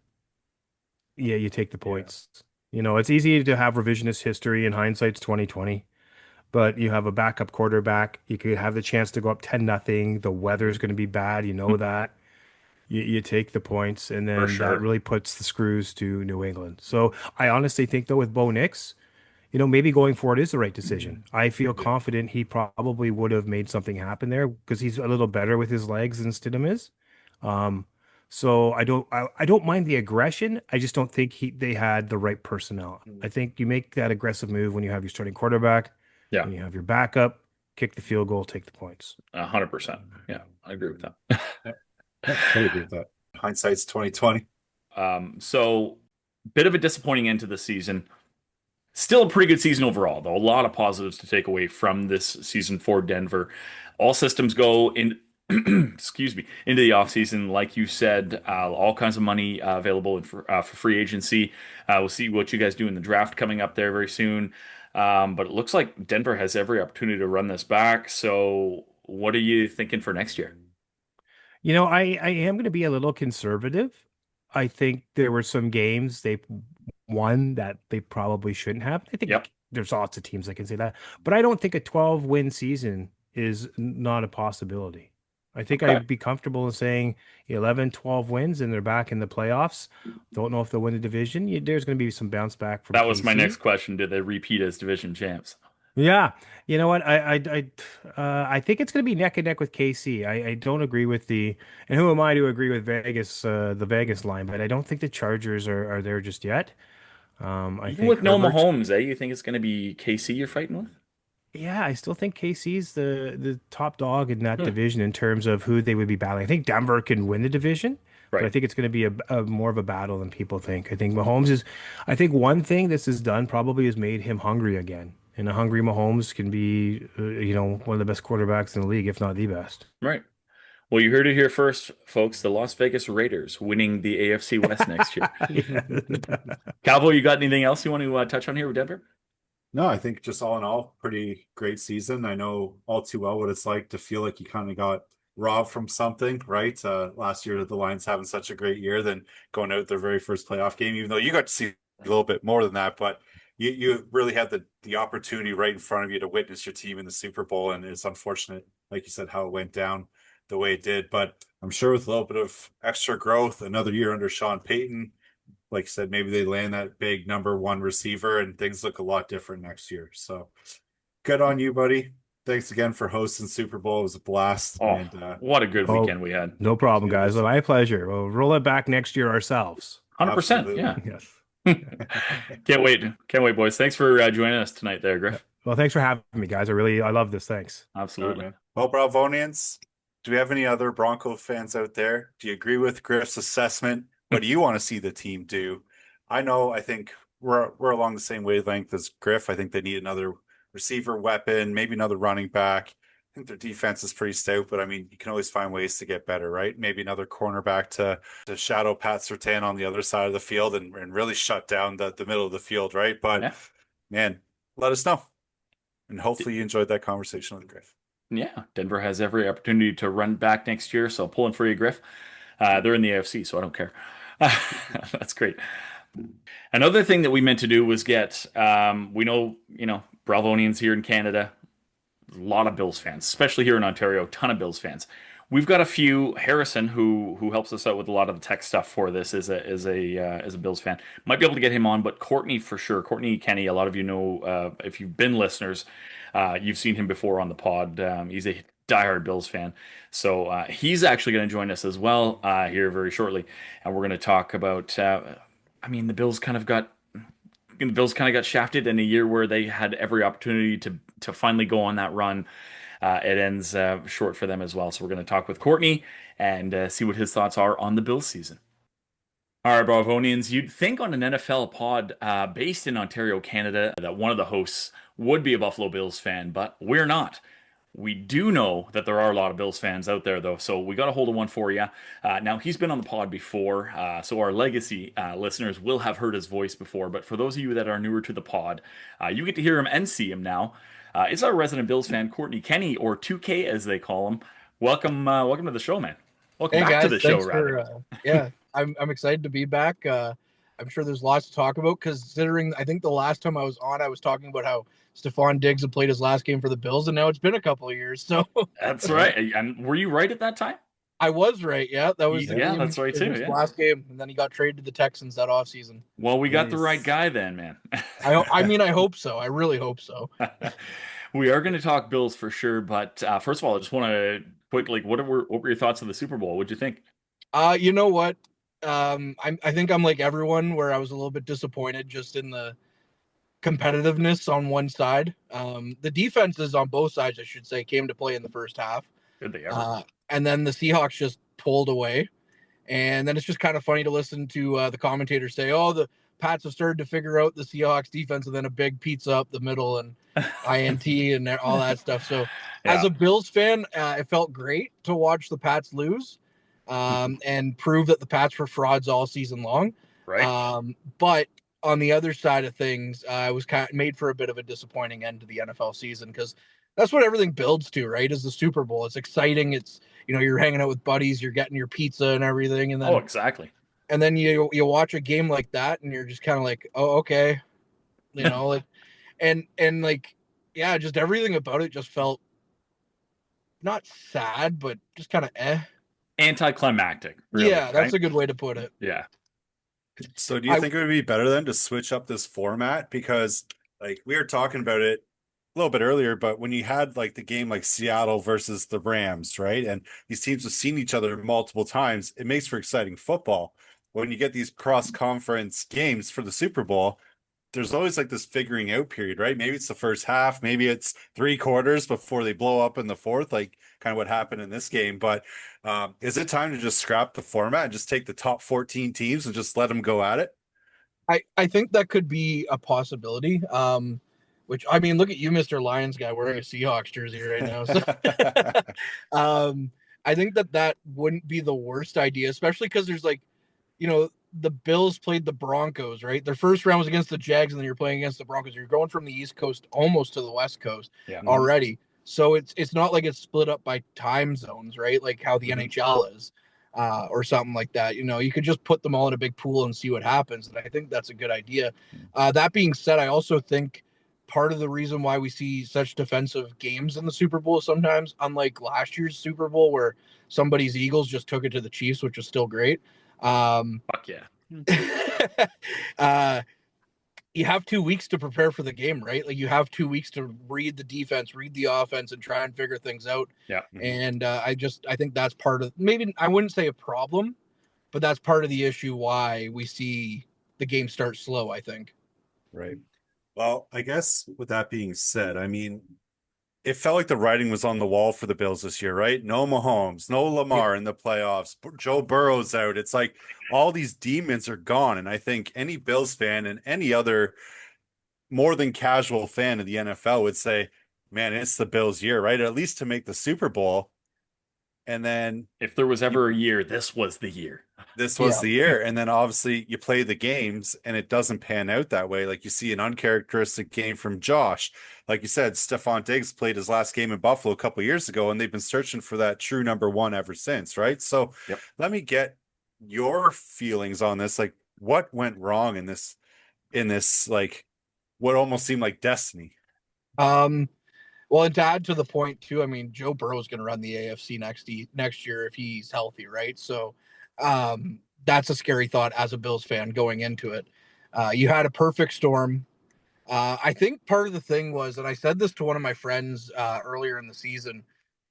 yeah, you take the Yeah. points. It's easy to have revisionist history and hindsight's 2020, but you have a backup quarterback, you could have the chance to go up 10-0. The weather's going to be bad, you know that. You take the points, and For then that sure. really puts the screws to New England. So I honestly think, though, with Bo Nix, maybe going forward is the right decision. I feel Yeah. confident he probably would have made something happen there because he's a little better with his legs than Stidham is. Um, so I don't mind the aggression. I just don't think they had the right personnel. I think you make that aggressive move when you have your starting quarterback, Yeah. when you have your backup, kick the field goal, take the points. 100%. Yeah. I agree with that. Yeah, totally agree with that. Hindsight's 2020. So bit of a disappointing end to the season. Still a pretty good season overall, though. A lot of positives to take away from this season for Denver. All systems go in, excuse me, into the offseason. Like you said, all kinds of money available for free agency. We'll see what you guys do in the draft coming up there very soon. But it looks like Denver has every opportunity to run this back. So what are you thinking for next year? I am going to be a little conservative. I think there were some games they won that they probably shouldn't have. I Yep. think there's lots of teams that can say that, but I don't think a 12 win season is not a possibility. I think Okay. I'd be comfortable in saying 11, 12 wins and they're back in the playoffs. Don't know if they'll win the division. There's going to be some bounce back from That was my next KC. question. Did they repeat as division champs? Yeah, you know what? I think it's going to be neck and neck with KC. I don't agree with and who am I to agree with Vegas, the Vegas line? But I don't think the Chargers are there just yet. I Even think with no Herbert's, Mahomes, you think it's going to be KC you're fighting with? yeah, I still think KC's the top dog in that Hmm. division in terms of who they would be battling. I think Denver can win the division, but I Right. think it's going to be a more of a battle than people think. I think Mahomes is. I think one thing this has done probably has made him hungry again, and a hungry Mahomes can be, one of the best quarterbacks in the league, if not the best. Right. Well, you heard it here first, folks. The Las Vegas Raiders winning the AFC West next year. Calvo, you got anything else you want to touch on here with Denver? No, I think just all in all, pretty great season. I know all too well what it's like to feel like you kind of got robbed from something, right? Last year, the Lions having such a great year, then going out their very first playoff game, even though you got to see a little bit more than that, but you really had the opportunity right in front of you to witness your team in the Super Bowl, and it's unfortunate, like you said, how it went down the way it did. But I'm sure with a little bit of extra growth, another year under Sean Payton, like I said, maybe they land that big number one receiver and things look a lot different next year. So good on you, buddy. thanks again for hosting Super Bowl. It was a blast. Oh, And what a good Oh, weekend we had. no problem, Dude, guys. this- My pleasure. We'll roll it back next year ourselves. 100%. Yeah. absolutely. Yes. Can't wait. Can't wait, boys. Thanks for joining us tonight there, Yeah. Griff. Well, thanks for having me, guys. I love this. Thanks. All right, Absolutely. man. Well, Bralvonians, do we have any other Bronco fans out there? Do you agree with Griff's assessment? What do you want to see the team do? I think we're along the same wavelength as Griff. I think they need another receiver weapon, maybe another running back. I think their defense is pretty stout, but I mean, you can always find ways to get better, right? Maybe another cornerback to shadow Pat Surtain on the other side of the field and really shut down the middle of the field, right? But Yeah. man, let us know. And hopefully you enjoyed that conversation with Griff. Yeah. Denver has every opportunity to run back next year, so pulling for you, Griff. They're in the AFC, so I don't care. That's great. Another thing that we meant to do was get, we know, Bralvonians here in Canada, a lot of Bills fans, especially here in Ontario, ton of Bills fans. We've got a few. Harrison, who helps us out with a lot of the tech stuff for this, is a Bills fan. Might be able to get him on, but Kortney for sure. Kortney Kenney. A lot of you know if you've been listeners, you've seen him before on the pod. He's a diehard Bills fan, so he's actually going to join us as well here very shortly, and we're going to talk about. The Bills kind of got shafted in a year where they had every opportunity to finally go on that run. It ends short for them as well. So we're going to talk with Kortney and see what his thoughts are on the Bills season. All right, Bralvonians, you'd think on an NFL pod based in Ontario, Canada, that one of the hosts would be a Buffalo Bills fan, but we're not. We do know that there are a lot of Bills fans out there, though, so we got a hold of one for you. Now, he's been on the pod before, so our legacy listeners will have heard his voice before, but for those of you that are newer to the pod, you get to hear him and see him now. It's our resident Bills fan, Kortney Kenney, or 2K as they call him. Welcome to the show, man. Welcome Hey back guys, to the show, thanks rather. for I'm excited to be back. I'm sure there's lots to talk about considering I think the last time I was on, I was talking about how Stephon Diggs had played his last game for the Bills, and now it's been a couple of years. So That's right. And were you right at that time? I was right. Yeah, that was the Yeah, game, that's right, it too, was yeah. last game, and then he got traded to the Texans that offseason. Well, we got the Nice. right guy then, man. I hope so. I really hope so. We are going to talk Bills for sure, but first of all, I just want to quickly, what were your thoughts of the Super Bowl? What'd you think? You know what? I think I'm like everyone where I was a little bit disappointed just in the competitiveness on one side. The defenses on both sides, I should say, came to play in the first half. Did they ever? And then the Seahawks just pulled away. And then it's just kind of funny to listen to the commentators say, oh, the Pats have started to figure out the Seahawks defense, and then a big pizza up the middle and INT and all that stuff. So as a Bills fan, it felt great to watch the Pats lose and prove that the Pats were frauds all season long. Right. But on the other side of things, it was kind of made for a bit of a disappointing end to the NFL season because that's what everything builds to, right? Is the Super Bowl. It's exciting. It's, you're hanging out with buddies, you're getting your pizza and everything. And then, exactly. And then you watch a game like that and you're just kind of like, oh, okay. Like, and like, yeah, just everything about it just felt not sad, but just kind of Anticlimactic. Really, yeah, right? that's a good way to put it. Yeah. So do you think it would be better then to switch up this format? Because like we were talking about it a little bit earlier, but when you had like the game like Seattle versus the Rams, right? And these teams have seen each other multiple times, it makes for exciting football. When you get these cross-conference games for the Super Bowl, there's always like this figuring out period, right? Maybe it's the first half, maybe it's 3 quarters before they blow up in the fourth, like kind of what happened in this game. But is it time to just scrap the format and just take the top 14 teams and just let them go at it? I think that could be a possibility. Which I mean, look at you, Mr. Lions guy, wearing a Seahawks jersey right now. So, I think that wouldn't be the worst idea, especially because there's like, the Bills played the Broncos, right? Their first round was against the Jags, and then you're playing against the Broncos. You're going from the East Coast almost to the West Coast already. So it's not like it's split up by time zones, right? Like how the NHL is, or something like that. You could just put them all in a big pool and see what happens. And I think that's a good idea. That being said, I also think part of the reason why we see such defensive games in the Super Bowl sometimes, unlike last year's Super Bowl where somebody's Eagles just took it to the Chiefs, which was still great. Fuck yeah. you have 2 weeks to prepare for the game, right? Like you have 2 weeks to read the defense, read the offense, and try and figure things out. Yeah. And I think that's part of, maybe I wouldn't say a problem, but that's part of the issue why we see the game start slow, I think. Right. Well, I guess with that being said, I mean, it felt like the writing was on the wall for the Bills this year, right? No Mahomes, no Lamar in the playoffs. Joe Burrow's out. It's like all these demons are gone. And I think any Bills fan and any other more than casual fan of the NFL would say, man, it's the Bills' year, right? At least to make the Super Bowl. And then If there was ever a year, this was the year. this was Yeah. the year. And then obviously you play the games and it doesn't pan out that way. Like you see an uncharacteristic game from Josh. Like you said, Stephon Diggs played his last game in Buffalo a couple of years ago, and they've been searching for that true number one ever since, right? So Yep. let me get your feelings on this. Like what went wrong in this, like what almost seemed like destiny? Well, and to add to the point too, I mean, Joe Burrow is going to run the AFC next year if he's healthy, right? So that's a scary thought as a Bills fan going into it. You had a perfect storm. I think part of the thing was, and I said this to one of my friends earlier in the season,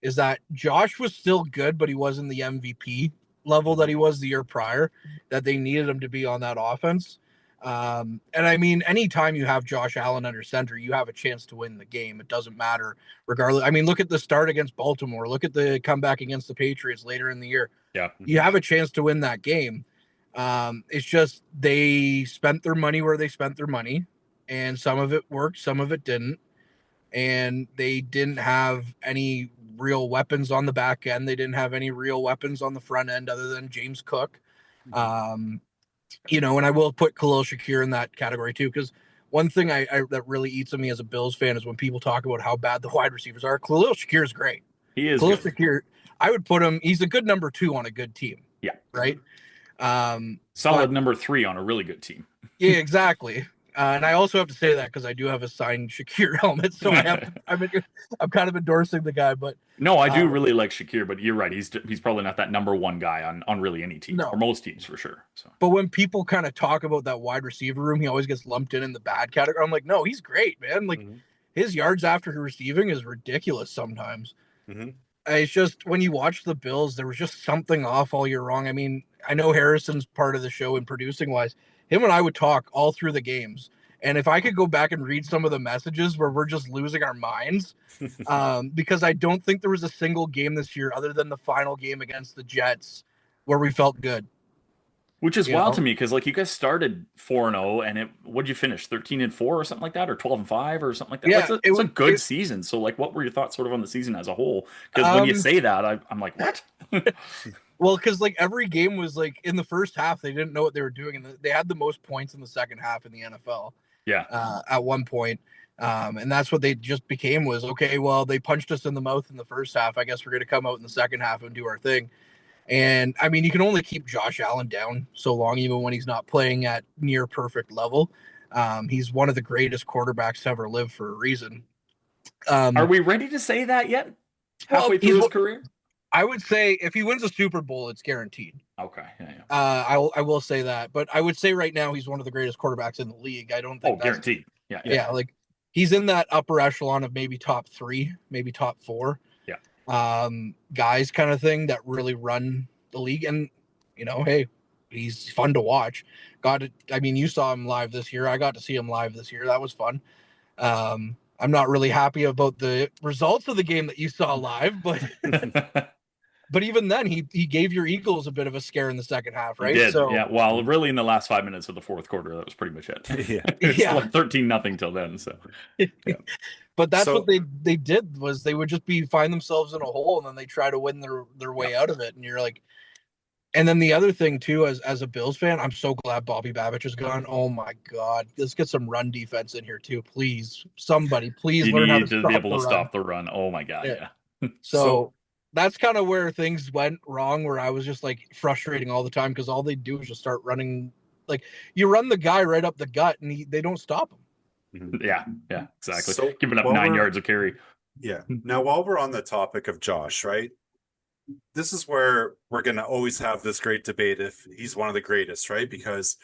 is that Josh was still good, but he wasn't the MVP level that he was the year prior, that they needed him to be on that offense. And I mean, anytime you have Josh Allen under center, you have a chance to win the game. It doesn't matter regardless. I mean, look at the start against Baltimore. Look at the comeback against the Patriots later in the year. Yeah. You have a chance to win that game. It's just they spent their money where they spent their money, and some of it worked, some of it didn't. And they didn't have any real weapons on the back end. They didn't have any real weapons on the front end other than James Cook. And I will put Khalil Shakir in that category too, because one thing I that really eats at me as a Bills fan is when people talk about how bad the wide receivers are. Khalil Shakir is great. He is Khalil good. Shakir, I would put him. He's a good number 2 on a good team. Yeah. Right. Solid number 3 on a really good team. Yeah, exactly. And I also have to say that because I do have a signed Shakir helmet, so I'm kind of endorsing the guy. But no, I do really like Shakir, but you're right. He's probably not that number 1 guy on really any team, No. or most teams for sure. So, but when people kind of talk about that wide receiver room, he always gets lumped in the bad category. I'm like, no, he's great, man. Like his yards after receiving is ridiculous sometimes. It's just when you watch the Bills, there was just something off all year long. I mean, I know Harrison's part of the show in producing wise. Him and I would talk all through the games. And if I could go back and read some of the messages where we're just losing our minds, because I don't think there was a single game this year other than the final game against the Jets where we felt good. which is wild to me because like you guys started 4-0 and what'd you finish 13-4 or something like that, or 12-5 or something like that? Yeah, it's a good season. So like, what were your thoughts sort of on the season as a whole? Because when you say that, I'm like, what? Well, because like every game was like in the first half, they didn't know what they were doing, and they had the most points in the second half in the NFL. Yeah. At one point. And that's what they just became was, okay, well, they punched us in the mouth in the first half. I guess we're going to come out in the second half and do our thing. And I mean, you can only keep Josh Allen down so long, even when he's not playing at near perfect level. He's one of the greatest quarterbacks to ever live for a reason. Are we ready to say that yet? Halfway through his career? I would say if he wins a Super Bowl, it's guaranteed. Okay. Yeah. I will say that, but I would say right now he's one of the greatest quarterbacks in the league. I don't think that's guaranteed. Yeah, like he's in that upper echelon of maybe top 3, maybe top 4. Yeah. Guys kind of thing that really run the league, and hey, he's fun to watch. I mean, you saw him live this year. I got to see him live this year. That was fun. I'm not really happy about the results of the game that you saw live, but but even then, he gave your Eagles a bit of a scare in the second half, right? He did. So, yeah. Well, really, in the last 5 minutes of the fourth quarter, that was pretty much it. Yeah. Like 13-0 till then. So, yeah. But that's what they did was they would just find themselves in a hole, and then they try to win their way out of it. And you're like, and then the other thing too, as a Bills fan, I'm so glad Bobby Babich is gone. Oh my God, let's get some run defense in here too, please. Somebody, please learn how to be able to stop the run. Oh my God, yeah. So that's kind of where things went wrong, where I was just like frustrating all the time because all they do is just start running. Like you run the guy right up the gut, and they don't stop him. Yeah, exactly. So giving up 9 yards of carry. Yeah. Now, while we're on the topic of Josh, right? This is where we're going to always have this great debate if he's one of the greatest, right? Because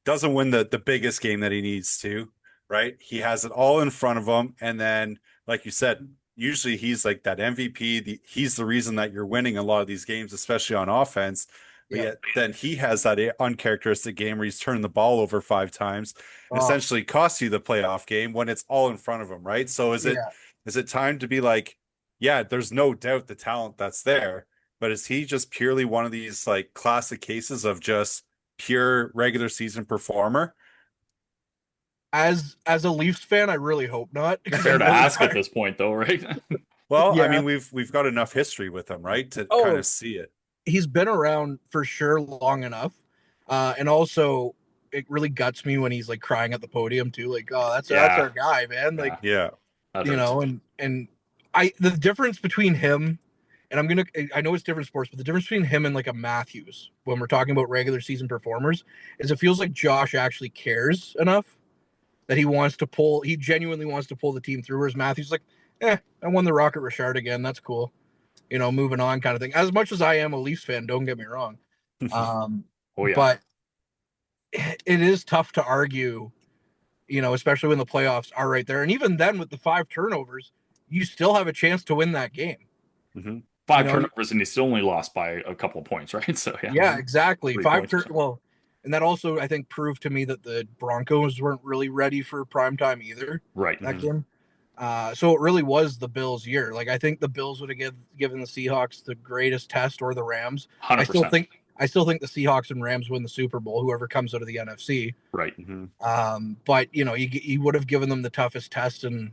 doesn't win the biggest game that he needs to, right? He has it all in front of him, and then, like you said, usually he's like that MVP. He's the reason that you're winning a lot of these games, especially on offense. But Yeah. yet then he has that uncharacteristic game where he's turned the ball over 5 times and Oh, essentially costs you the playoff game when it's all in front of him, right? So yeah. is it time to be like, yeah, there's no doubt the talent that's there, but is he just purely one of these like classic cases of just pure regular season performer? As a Leafs fan, I really hope not. Fair to ask at this point, though, right? Well, I Yeah. mean, we've got enough history with him, right, to Oh. kind of see it. He's been around for sure long enough, and also it really guts me when he's like crying at the podium too. Like, oh, that's our guy, man. Like, Yeah. That you hurts. know, and the difference between him and I know it's different sports, but the difference between him and like a Matthews when we're talking about regular season performers is it feels like Josh actually cares enough that he genuinely wants to pull the team through. Whereas Matthews like, I won the Rocket Richard again. That's cool. You know, moving on kind of thing. As much as I am a Leafs fan, don't get me wrong. Oh yeah. But it is tough to argue, you know, especially when the playoffs are right there. And even then with the 5 turnovers, you still have a chance to win that game. Mm-hmm. 5 turnovers, and he still only lost by a couple of points, right? So Yeah, exactly. 3 points. Well, and that also I think proved to me that the Broncos weren't really ready for prime time either. Right. That game. So it really was the Bills' year. Like I think the Bills would have given the Seahawks the greatest test, or the Rams. 100%. I still think the Seahawks and Rams win the Super Bowl, whoever comes out of the NFC. Right. Mm-hmm. But you know, you would have given them the toughest test, and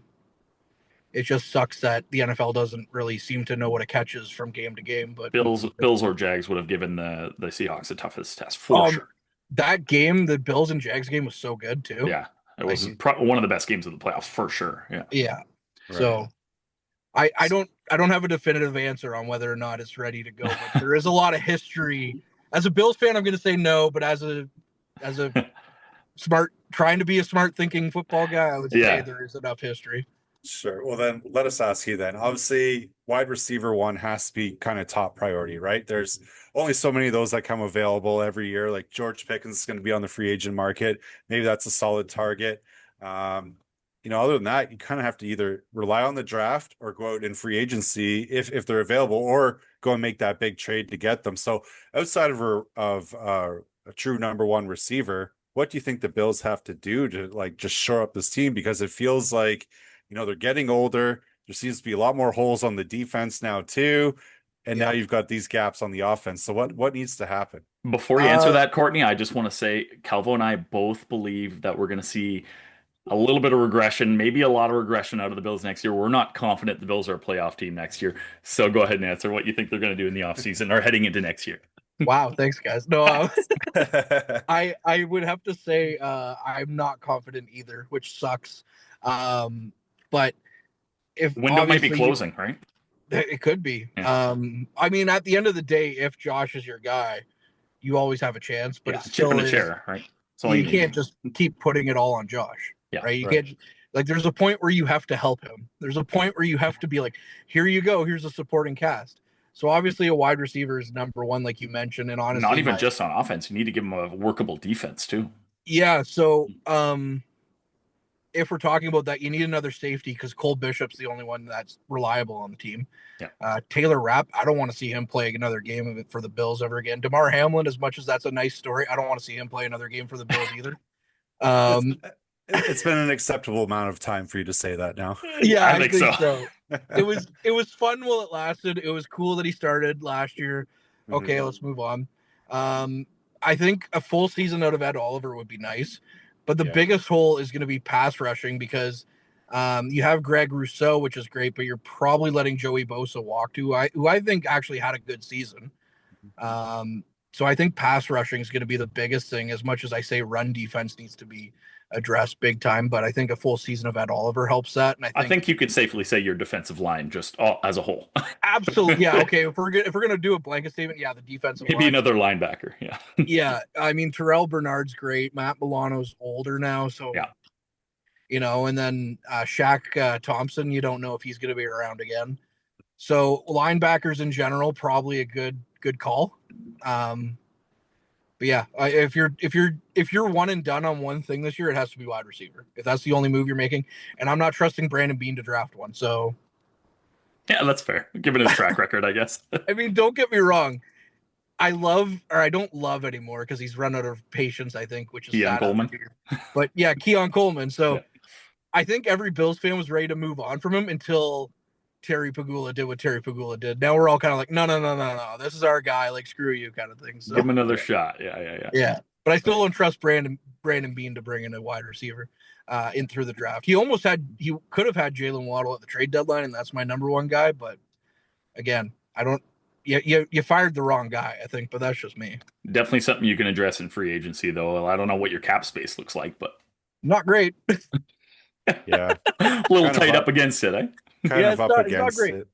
it just sucks that the NFL doesn't really seem to know what a catch is from game to game. But Bills or Jags would have given the Seahawks the toughest test for sure. That game, the Bills and Jags game, was so good too. Yeah, it was one of the best games of the playoffs for sure. Yeah. Yeah. Right. So I don't have a definitive answer on whether or not it's ready to go, but there is a lot of history. As a Bills fan, I'm going to say no, but as a trying to be a smart thinking football guy, I would say there is enough history. Sure. Well, then let us ask you then. Obviously, wide receiver one has to be kind of top priority, right? There's only so many of those that come available every year. Like George Pickens is going to be on the free agent market. Maybe that's a solid target. You know, other than that, you kind of have to either rely on the draft or go out in free agency if they're available, or go and make that big trade to get them. So outside of a true number one receiver, what do you think the Bills have to do to like just shore up this team? Because it feels like, you know, they're getting older. There seems to be a lot more holes on the defense now too. And now you've got these gaps on the offense. So what needs to happen? Before you answer that, Kortney, I just want to say Calvo and I both believe that we're going to see a little bit of regression, maybe a lot of regression out of the Bills next year. We're not confident the Bills are a playoff team next year. So go ahead and answer what you think they're going to do in the offseason or heading into next year. Wow, thanks guys. No, I would have to say I'm not confident either, which sucks. But if window might be closing, right? It could be. Yeah. I mean, at the end of the day, if Josh is your guy, you always have a chance. But it's still in a chair, right? So you can't just keep putting it all on Josh, right? You can't. Like, there's a point where you have to help him. There's a point where you have to be like, here you go. Here's a supporting cast. So obviously, a wide receiver is number one, like you mentioned, and honestly, not even just on offense. You need to give him a workable defense too. Yeah. So, if we're talking about that, you need another safety because Cole Bishop's the only one that's reliable on the team. Yeah. Taylor Rapp, I don't want to see him play another game of it for the Bills ever again. DeMar Hamlin, as much as that's a nice story, I don't want to see him play another game for the Bills either. It's been an acceptable amount of time for you to say that now. Yeah, I think so. It was fun while it lasted. It was cool that he started last year. Okay, let's move on. I think a full season out of Ed Oliver would be nice. But the biggest hole is going to be pass rushing because you have Greg Rousseau, which is great, but you're probably letting Joey Bosa walk, who I think actually had a good season. So I think pass rushing is going to be the biggest thing, as much as I say run defense needs to be addressed big time. But I think a full season of Ed Oliver helps that. And I think you could safely say your defensive line just as a whole. Absolutely. Yeah. Okay. If we're going to do a blanket statement, the defensive maybe line. Another linebacker. Yeah. Yeah. I mean, Terrell Bernard's great. Matt Milano's older now. So, you know, and then Shaq Thompson, you don't know if he's going to be around again. So linebackers in general, probably a good call. But yeah, if you're one and done on one thing this year, it has to be wide receiver. If that's the only move you're making, and I'm not trusting Brandon Bean to draft one. So Yeah, that's fair. Given his track record, I guess. I mean, don't get me wrong. I don't love anymore because he's run out of patience, I think, which is Keon sad. Coleman. But yeah, Keon Coleman. So Yeah. I think every Bills fan was ready to move on from him until Terry Pagula did what Terry Pagula did. Now we're all kind of like, no. This is our guy. Like, screw you kind of thing. So Give him another shot. Yeah. yeah. But I still don't trust Brandon Bean to bring in a wide receiver in through the draft. He could have had Jalen Waddle at the trade deadline, and that's my number one guy. But again, I don't. You fired the wrong guy, I think, but that's just me. Definitely something you can address in free agency, though. I don't know what your cap space looks like, but Not great. Yeah. a little Kind of tight up. up against it, eh? Kind Yeah, of it's up not against great. it.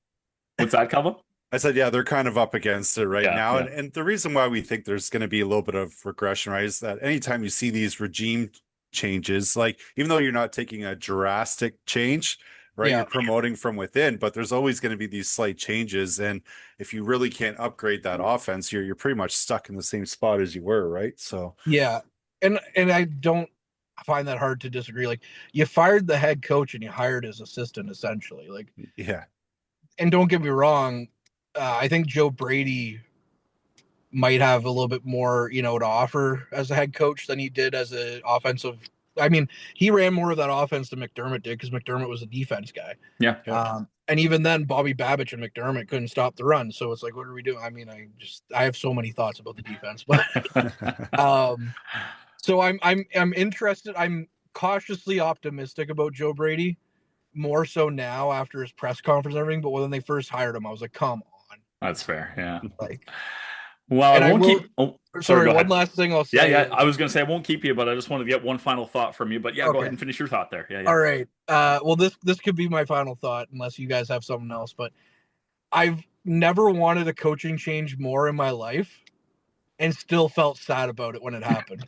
What's that, Calvo? I said, yeah, they're kind of up against it right Yeah, now. yeah. And the reason why we think there's going to be a little bit of regression, right, is that anytime you see these regime changes, like even though you're not taking a drastic change, right, Yeah. you're promoting from within, but there's always going to be these slight changes. And if you really can't upgrade that offense, you're pretty much stuck in the same spot as you were, right? So Yeah. And I don't find that hard to disagree. Like, you fired the head coach and you hired his assistant, essentially. Like, yeah. and don't get me wrong, I think Joe Brady might have a little bit more, to offer as a head coach than he did as an offensive. I mean, he ran more of that offense than McDermott did because McDermott was a defense guy. Yeah. And even then, Bobby Babbitt and McDermott couldn't stop the run. So it's like, what are we doing? I mean, I have so many thoughts about the defense, but so I'm interested. I'm cautiously optimistic about Joe Brady, more so now after his press conference and everything. But when they first hired him, I was like, come on. That's fair. Yeah. Like, Well, and I I won't will- keep. Oh, sorry, go one ahead. last thing I'll say. Yeah. I was going to say I won't keep you, but I just wanted to get one final thought from you. But yeah, go Okay. ahead and finish your thought there. Yeah. All right. Well, this could be my final thought, unless you guys have something else. But I've never wanted a coaching change more in my life, and still felt sad about it when it happened.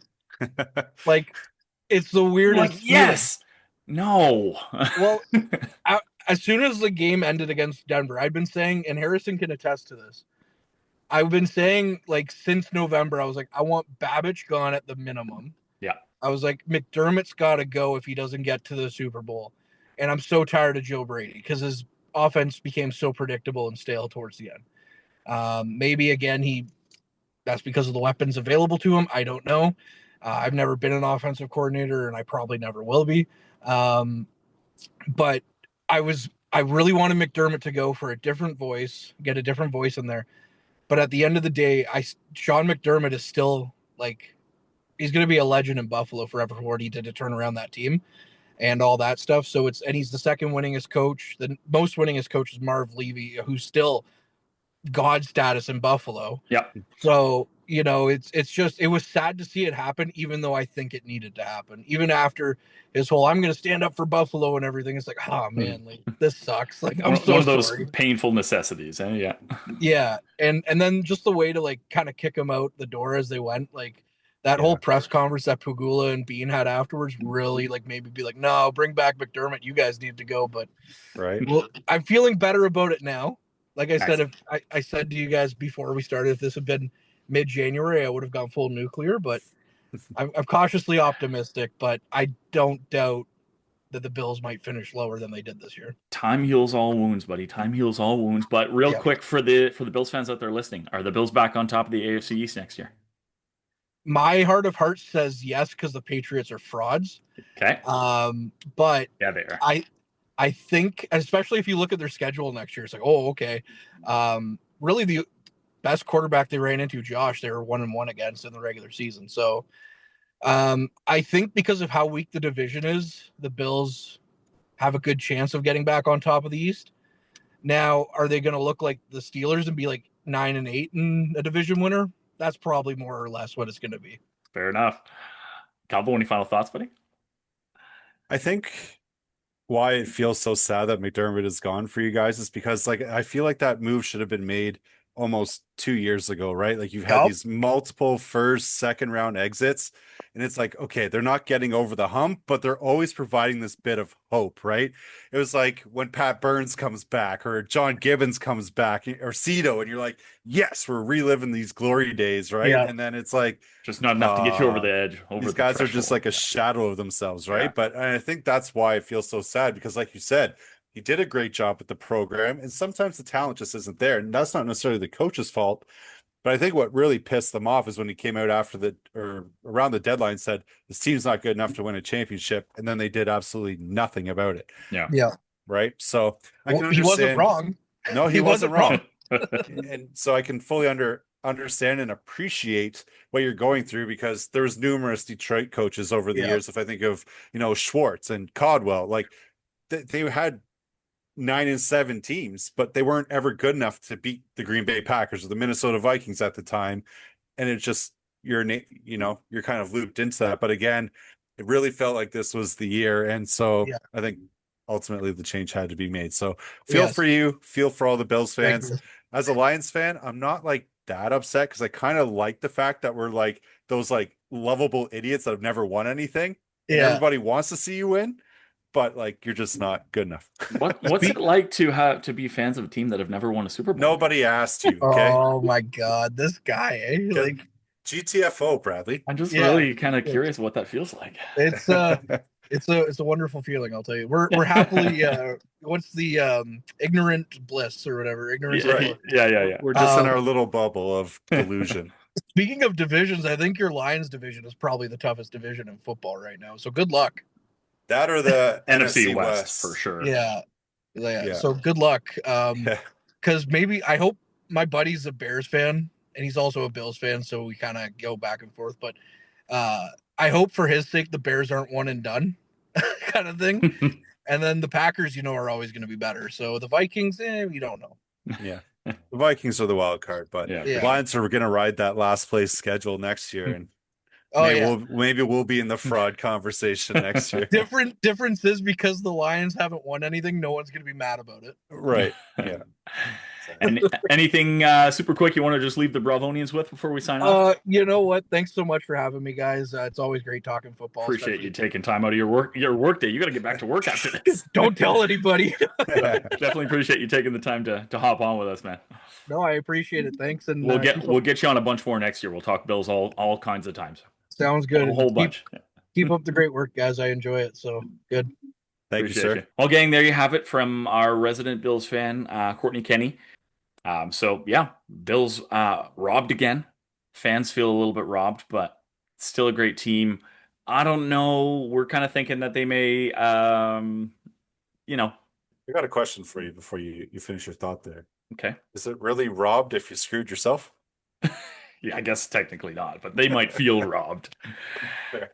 Like, it's the weirdest. Like, yes. No. Well, as soon as the game ended against Denver, I'd been saying, and Harrison can attest to this, I've been saying, like, since November, I was like, I want Babbage gone at the minimum. Yeah. I was like, McDermott's got to go if he doesn't get to the Super Bowl. And I'm so tired of Joe Brady because his offense became so predictable and stale towards the end. Maybe, again, that's because of the weapons available to him. I don't know. I've never been an offensive coordinator, and I probably never will be. But I really wanted McDermott to go for a different voice, get a different voice in there. But at the end of the day, Sean McDermott is still, like, he's going to be a legend in Buffalo forever for what he did to turn around that team and all that stuff. So and he's the second winningest coach. The most winningest coach is Marv Levy, who's still God status in Buffalo. Yeah. So, it was sad to see it happen, even though I think it needed to happen. Even after his whole, I'm going to stand up for Buffalo and everything. It's like, oh man, like, this sucks. Like, I'm so one of those sorry. painful necessities. Eh? Yeah. Yeah. And then just the way to, like, kind of kick him out the door as they went, like, that whole press conference that Pagula and Bean had afterwards really, like, maybe be like, no, bring back McDermott. You guys need to go. But Right. well, I'm feeling better about it now. Like I said, Nice. if I said to you guys before we started, if this had been mid-January, I would have gone full nuclear. But I'm cautiously optimistic. But I don't doubt that the Bills might finish lower than they did this year. Time heals all wounds, buddy. Time heals all wounds. But real quick for the Bills fans out there listening, are the Bills back on top of the AFC East next year? My heart of hearts says yes, because the Patriots are frauds. Okay. But Yeah, they are. I think, especially if you look at their schedule next year, it's like, oh, okay. Really, the best quarterback they ran into, Josh, they were 1-1 against in the regular season. So I think because of how weak the division is, the Bills have a good chance of getting back on top of the East. Now, are they going to look like the Steelers and be like 9-8 in a division winner? That's probably more or less what it's going to be. Fair enough. Calvo, any final thoughts, buddy? I think why it feels so sad that McDermott is gone for you guys is because, like, I feel like that move should have been made almost 2 years ago, right? Like you've had Yup. these multiple first, second round exits, and it's like, okay, they're not getting over the hump, but they're always providing this bit of hope, right? It was like when Pat Burns comes back or John Gibbons comes back or Cito, and you're like, yes, we're reliving these glory days, right? Yeah. And then it's like, Just not enough to get you over the edge. Over these the guys are just threshold. like a shadow of themselves, right? Yeah. But I think that's why it feels so sad because, like you said, he did a great job with the program, and sometimes the talent just isn't there, and that's not necessarily the coach's fault. But I think what really pissed them off is when he came out after or around the deadline and said this team's not good enough to win a championship, and then they did absolutely nothing about it. Yeah. Yeah. Right. So I can He wasn't understand. wrong. No, he He wasn't wasn't wrong. And so I can fully understand and appreciate what you're going through because there's numerous Detroit coaches over the Yeah. years. If I think of, Schwartz and Caldwell, like they had 9-7 teams, but they weren't ever good enough to beat the Green Bay Packers or the Minnesota Vikings at the time. And it's just, you're kind of looped into that. But again, it really felt like this was the year. And so Yeah. I think ultimately the change had to be made. So feel Yes. for all the Bills fans. Thank As a Lions fan, I'm not like that upset because I kind of like the fact that we're like those like lovable idiots that have never won anything. And Yeah. everybody wants to see you win, but like you're just not good enough. What's it like to be fans of a team that have never won a Super Bowl? Nobody asked you, okay? Oh my God, this guy, eh? Okay. Like GTFO, Bradley. I'm just Yeah. really kind of curious what that feels like. it's a wonderful feeling, I'll tell you. We're happily what's the ignorant bliss or whatever. Ignorance is Right. bliss. Yeah. We're just in Um, our little bubble of delusion. Speaking of divisions, I think your Lions division is probably the toughest division in football right now. So good luck. That or the NFC West for sure. Yeah. Yeah. So good luck. Yeah. Because maybe I hope my buddy's a Bears fan and he's also a Bills fan, so we kind of go back and forth. But I hope for his sake the Bears aren't one and done kind of thing. And then the Packers, are always going to be better. So the Vikings, we don't know. Yeah. The Vikings are the wild card, but Yeah. Yeah. Lions are going to ride that last place schedule next year, and Oh maybe we'll be in the fraud conversation next year. Difference is because the Lions haven't won anything, no one's going to be mad about it. Right. Yeah. And anything super quick you want to just leave the Bralvonians with before we sign off? You know what? Thanks so much for having me, guys. It's always great talking football. Appreciate you taking time out of your work day. You got to get back to work after this. Don't tell anybody. Definitely appreciate you taking the time to hop on with us, man. No, I appreciate it. Thanks, and We'll get you on a bunch more next year. We'll talk Bills all kinds of times. Sounds good. A whole bunch. Keep up the great work, guys. I enjoy it. So good. Thank you, sir. Well, gang, there you have it from our resident Bills fan, Kortney Kenney. So yeah, Bills robbed again. Fans feel a little bit robbed, but still a great team. I don't know. We're kind of thinking that they may, I got a question for you before you finish your thought there. Okay. Is it really robbed if you screwed yourself? Yeah, I guess technically not, but they might feel robbed. Fair.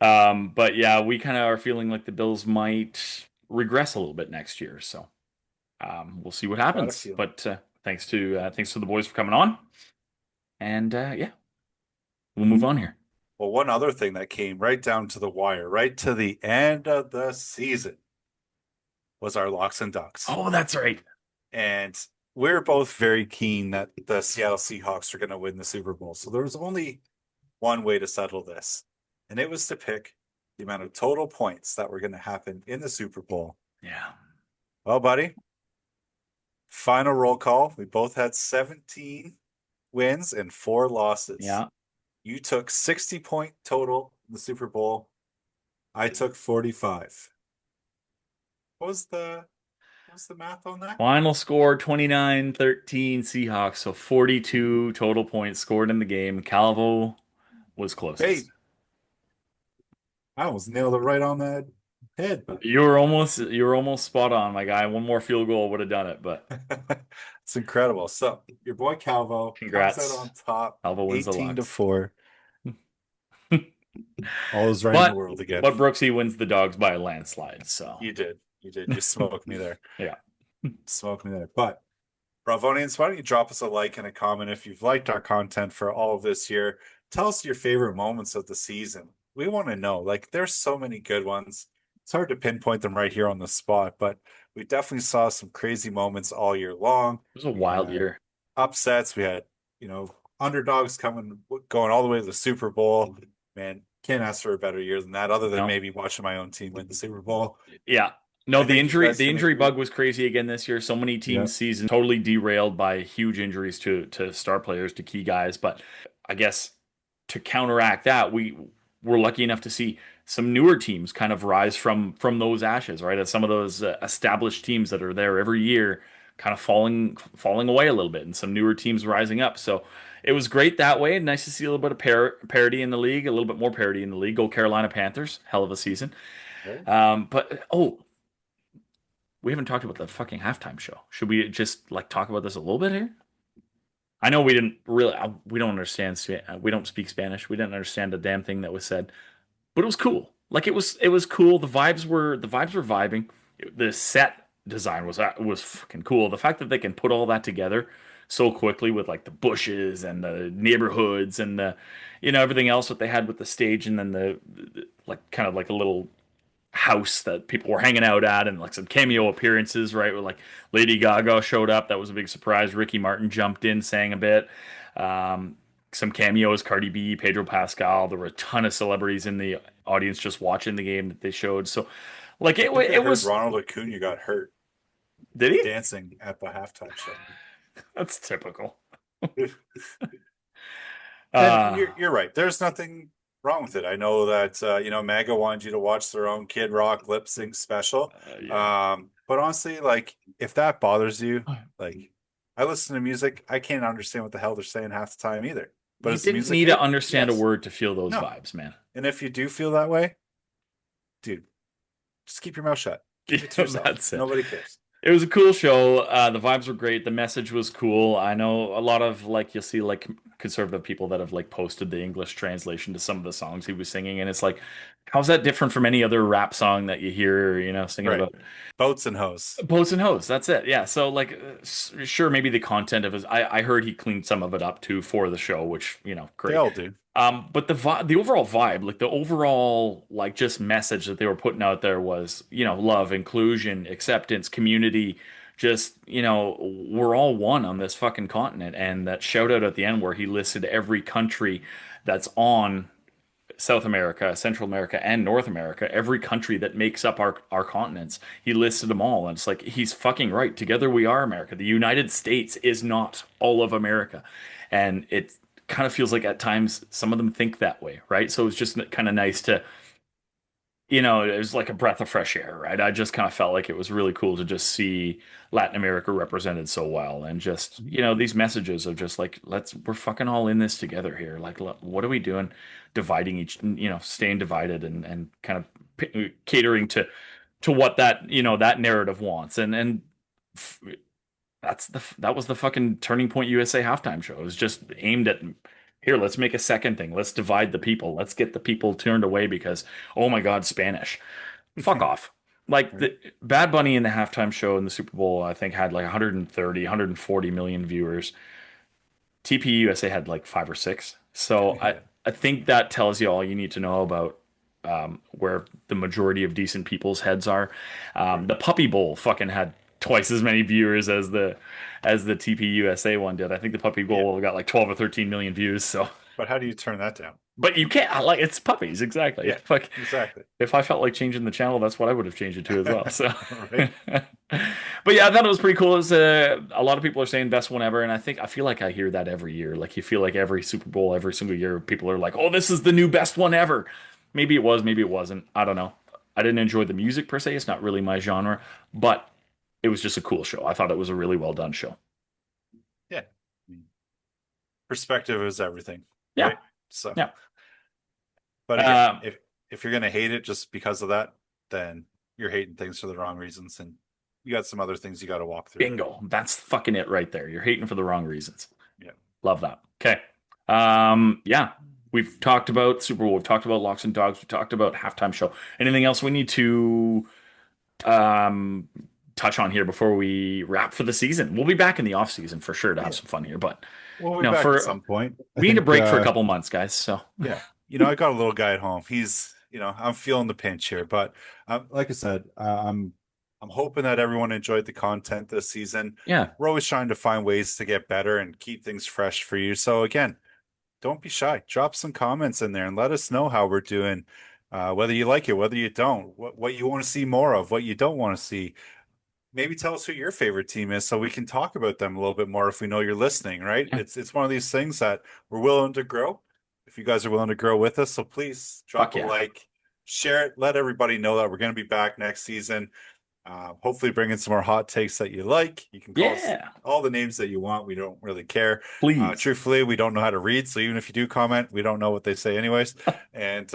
But yeah, we kind of are feeling like the Bills might regress a little bit next year. So we'll see what happens. But thanks to the boys for coming on. And yeah, we'll move on here. Well, one other thing that came right down to the wire, right to the end of the season, was our locks and ducks. Oh, that's right. And we're both very keen that the Seattle Seahawks are going to win the Super Bowl. So there was only one way to settle this, and it was to pick the amount of total points that were going to happen in the Super Bowl. Yeah. Well, buddy, final roll call. We both had 17 wins and 4 losses. Yeah. You took 60-point total in the Super Bowl. I took 45. What was the math on that? Final score 29-13 Seahawks. So 42 total points scored in the game. Calvo was closest. Hey, I almost nailed it right on the head. But You were almost spot on, my guy. One more field goal would have done it, but it's incredible. So your boy Calvo Congrats. comes out on top. Calvo wins the 18-4. All is right in the world again. But Brooksee wins the dogs by a landslide. So You did. You smoked me there. Yeah. Smoked me there. But Bralvonians, why don't you drop us a like and a comment if you've liked our content for all of this year. Tell us your favorite moments of the season. We want to know. Like, there's so many good ones. It's hard to pinpoint them right here on the spot, but we definitely saw some crazy moments all year long. it was a wild year. Upsets. We had underdogs going all the way to the Super Bowl. Man, can't ask for a better year than that, other than No. maybe watching my own team win the Super Bowl. Yeah. No, I the think you injury guys the can injury agree. bug was crazy again this year. So many Yeah. teams' season totally derailed by huge injuries to star players, to key guys. But I guess to counteract that, we were lucky enough to see some newer teams kind of rise from those ashes, right? As some of those established teams that are there every year kind of falling away a little bit, and some newer teams rising up. So it was great that way. Nice to see a little bit of parity in the league, a little bit more parity in the league. Go Carolina Panthers, hell of a season. Right? But we haven't talked about the fucking halftime show. Should we just like talk about this a little bit here? I know we didn't really, we don't understand, we don't speak Spanish. We didn't understand a damn thing that was said, but it was cool. Like it was cool. The vibes were vibing. The set design was fucking cool. The fact that they can put all that together so quickly with like the bushes and the neighborhoods and the, everything else that they had with the stage, and then the like kind of like a little house that people were hanging out at, and like some cameo appearances, right? Where like Lady Gaga showed up. That was a big surprise. Ricky Martin jumped in, sang a bit. Some cameos, Cardi B, Pedro Pascal. There were a ton of celebrities in the audience just watching the game that they showed. So like I think I heard was. Ronald Acuna got hurt Did he? dancing at the halftime show. That's typical. And you're right. There's nothing wrong with it. I know that MAGA wanted you to watch their own Kid Rock lip sync special. Yeah. But honestly, like if that bothers you, like I listen to music, I can't understand what the hell they're saying half the time either. But You is the didn't music need good? to understand Yes. a word to feel those No. vibes, man. And if you do feel that way, dude, just keep your mouth shut. Keep it to yourself. That's it. Nobody cares. It was a cool show. The vibes were great. The message was cool. I know a lot of like you'll see like conservative people that have like posted the English translation to some of the songs he was singing, and it's like, how's that different from any other rap song that you hear, singing Right. about Boats and hoes. boats and hoes? That's it. Yeah. So like, sure, maybe the content of his. I heard he cleaned some of it up too for the show, which great. They all do. But the overall vibe, like the overall like just message that they were putting out there was, love, inclusion, acceptance, community, just, we're all one on this fucking continent. And that shout out at the end where he listed every country that's on South America, Central America, and North America, every country that makes up our continents. He listed them all. And it's like, he's fucking right. Together we are America. The United States is not all of America. And it kind of feels like at times some of them think that way, right? So it's just kind of nice to, it was like a breath of fresh air, right? I just kind of felt like it was really cool to just see Latin America represented so well, and just, these messages of just like, we're fucking all in this together here. Like, what are we doing? Dividing staying divided and kind of catering to what that, that narrative wants. And that was the fucking Turning Point USA halftime show. It was just aimed at, here, let's make a second thing. Let's divide the people. Let's get the people turned away because, oh my God, Spanish. Fuck off. Like the Bad Bunny in the halftime show in the Super Bowl, I think had like 130, 140 million viewers. TP USA had like 5 or 6. So I think that tells you all you need to know about where the majority of decent people's heads are. The Puppy Bowl fucking had twice as many viewers as the TP USA one did. I think the Puppy Bowl got like 12 or 13 million views. So, But how do you turn that down? but you can't, like, it's puppies, exactly. Yeah, Fuck. exactly. If I felt like changing the channel, that's what I would have changed it to as well. So, Right. but yeah, I thought it was pretty cool. It was, a lot of people are saying best one ever, and I feel like I hear that every year. Like you feel like every Super Bowl, every single year, people are like, "Oh, this is the new best one ever." Maybe it was, maybe it wasn't. I don't know. I didn't enjoy the music per se. It's not really my genre, but it was just a cool show. I thought it was a really well done show. Yeah. I mean, perspective is everything. Yeah. Right? So Yeah. But again, if you're gonna hate it just because of that, then you're hating things for the wrong reasons, and you got some other things you got to walk through. Bingo. That's fucking it right there. You're hating for the wrong reasons. Yeah. Love that. Okay. Yeah. We've talked about Super Bowl. We've talked about Locks and Dogs. We've talked about halftime show. Anything else we need to touch on here before we wrap for the season? We'll be back in the off season for sure to have some fun here, but We'll be back at some point. we need a break for a couple months, guys. So yeah, I got a little guy at home. He's, I'm feeling the pinch here, but like I said, I'm I'm hoping that everyone enjoyed the content this season. Yeah. We're always trying to find ways to get better and keep things fresh for you. So again, don't be shy. Drop some comments in there and let us know how we're doing. Whether you like it, whether you don't, what you want to see more of, what you don't want to see. Maybe tell us who your favorite team is so we can talk about them a little bit more if we know you're listening, right? Yeah. It's one of these things that we're willing to grow. If you guys are willing to grow with us, so please drop Fuck a yeah. like, share it, let everybody know that we're going to be back next season. Hopefully bring in some more hot takes that you like. You can call us Yeah. all the names that you want. We don't really care. Please. Truthfully, we don't know how to read. So even if you do comment, we don't know what they say anyways. And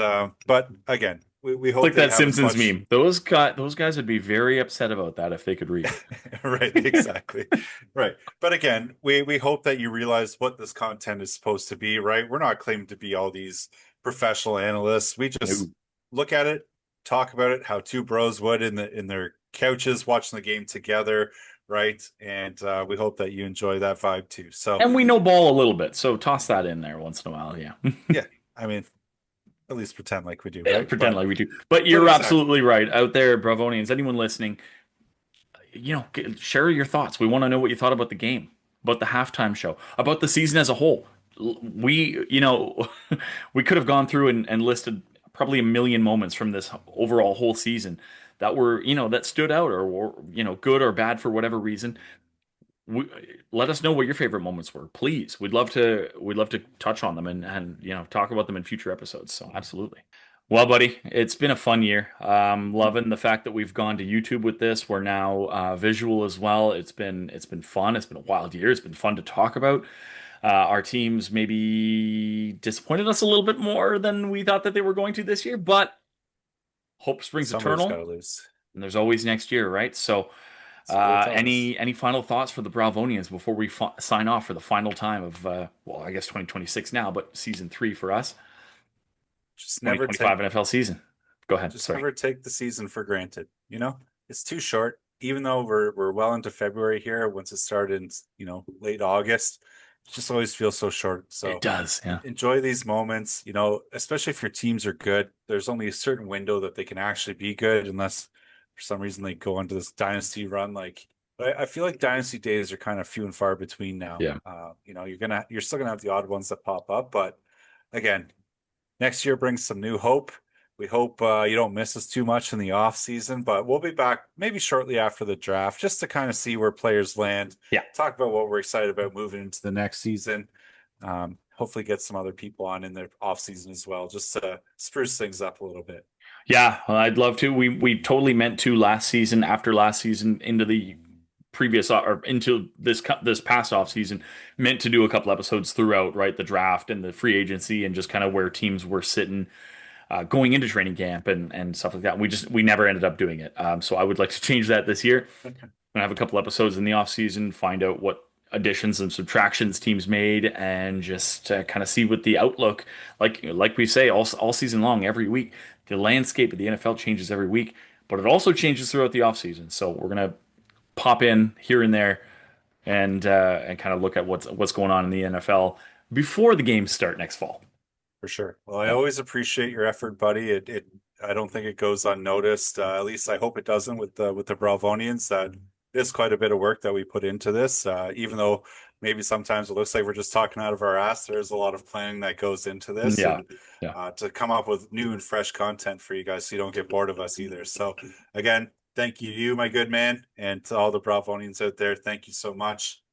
but again, we hope Like they that have as Simpsons much- meme. Those guys would be very upset about that if they could read. Right, exactly. Right. But again, we hope that you realize what this content is supposed to be, right? We're not claiming to be all these professional analysts. We just No. look at it, talk about it, how two bros would in their couches watching the game together, right? And we hope that you enjoy that vibe too. So And we know ball a little bit, so toss that in there once in a while. Yeah. yeah, I mean, at least pretend like we do, Yeah, right? pretend like we do. But you're exactly. absolutely right. Out there, Bravonians, anyone listening, share your thoughts. We want to know what you thought about the game, about the halftime show, about the season as a whole. We, we could have gone through and listed probably a million moments from this overall whole season that were, that stood out or good or bad for whatever reason. Let us know what your favorite moments were, please. We'd love to touch on them and talk about them in future episodes. So absolutely. Well, buddy, it's been a fun year. Loving the fact that we've gone to YouTube with this. We're now visual as well. It's been fun. It's been a wild year. It's been fun to talk about. Our teams maybe disappointed us a little bit more than we thought that they were going to this year, but hope springs Somebody's eternal, gotta lose. and there's always next year, right? So, That's what they tell us. any final thoughts for the Bralvonians before we sign off for the final time of I guess 2026 now, but season 3 for us, Just never 2025 take NFL season. Go ahead. just Sorry. never take the season for granted. It's too short. Even though we're well into February here, once it started in late August, it just always feels so short. So It does, yeah. enjoy these moments, especially if your teams are good. There's only a certain window that they can actually be good, unless for some reason they go into this dynasty run. But I feel like dynasty days are kind of few and far between now. Yeah. You're still gonna have the odd ones that pop up, but again, next year brings some new hope. We hope you don't miss us too much in the off season, but we'll be back maybe shortly after the draft just to kind of see where players land. Yeah. Talk about what we're excited about moving into the next season. Hopefully get some other people on in the off season as well, just to spruce things up a little bit. Yeah, I'd love to. We totally meant to after last season, into the previous or into this past off season, meant to do a couple episodes throughout, right? The draft and the free agency and just kind of where teams were sitting going into training camp and stuff like that. We never ended up doing it. So I would like to change that this year. Okay. And have a couple episodes in the off season, find out what additions and subtractions teams made, and just kind of see what the outlook, like we say all season long, every week, the landscape of the NFL changes every week, but it also changes throughout the off season. So we're gonna pop in here and there and kind of look at what's going on in the NFL before the games start next fall. For sure. Well, I always appreciate your effort, buddy. I don't think it goes unnoticed. At least I hope it doesn't with the Bralvonians. That there's quite a bit of work that we put into this. Even though maybe sometimes it looks like we're just talking out of our ass, there's a lot of planning that goes into this. Yeah. To come up with new and fresh content for you guys, so you don't get bored of us either. So again, thank you, my good man, and to all the Bralvonians out there. Thank you so much.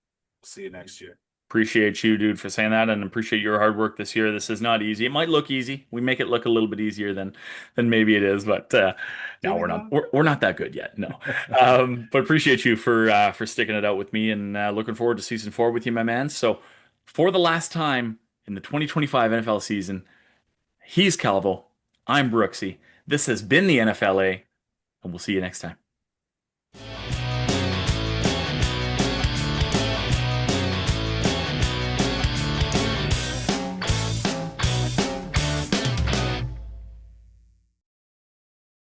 We'll see you next year. Appreciate you, dude, for saying that, and appreciate your hard work this year. This is not easy. It might look easy. We make it look a little bit easier than maybe it is, but no, we're not. We're not that good yet. No, but appreciate you for sticking it out with me, and looking forward to season 4 with you, my man. So, for the last time in the 2025 NFL season, he's Calvo. I'm Brooksee. This has been the NFLA, and we'll see you next time.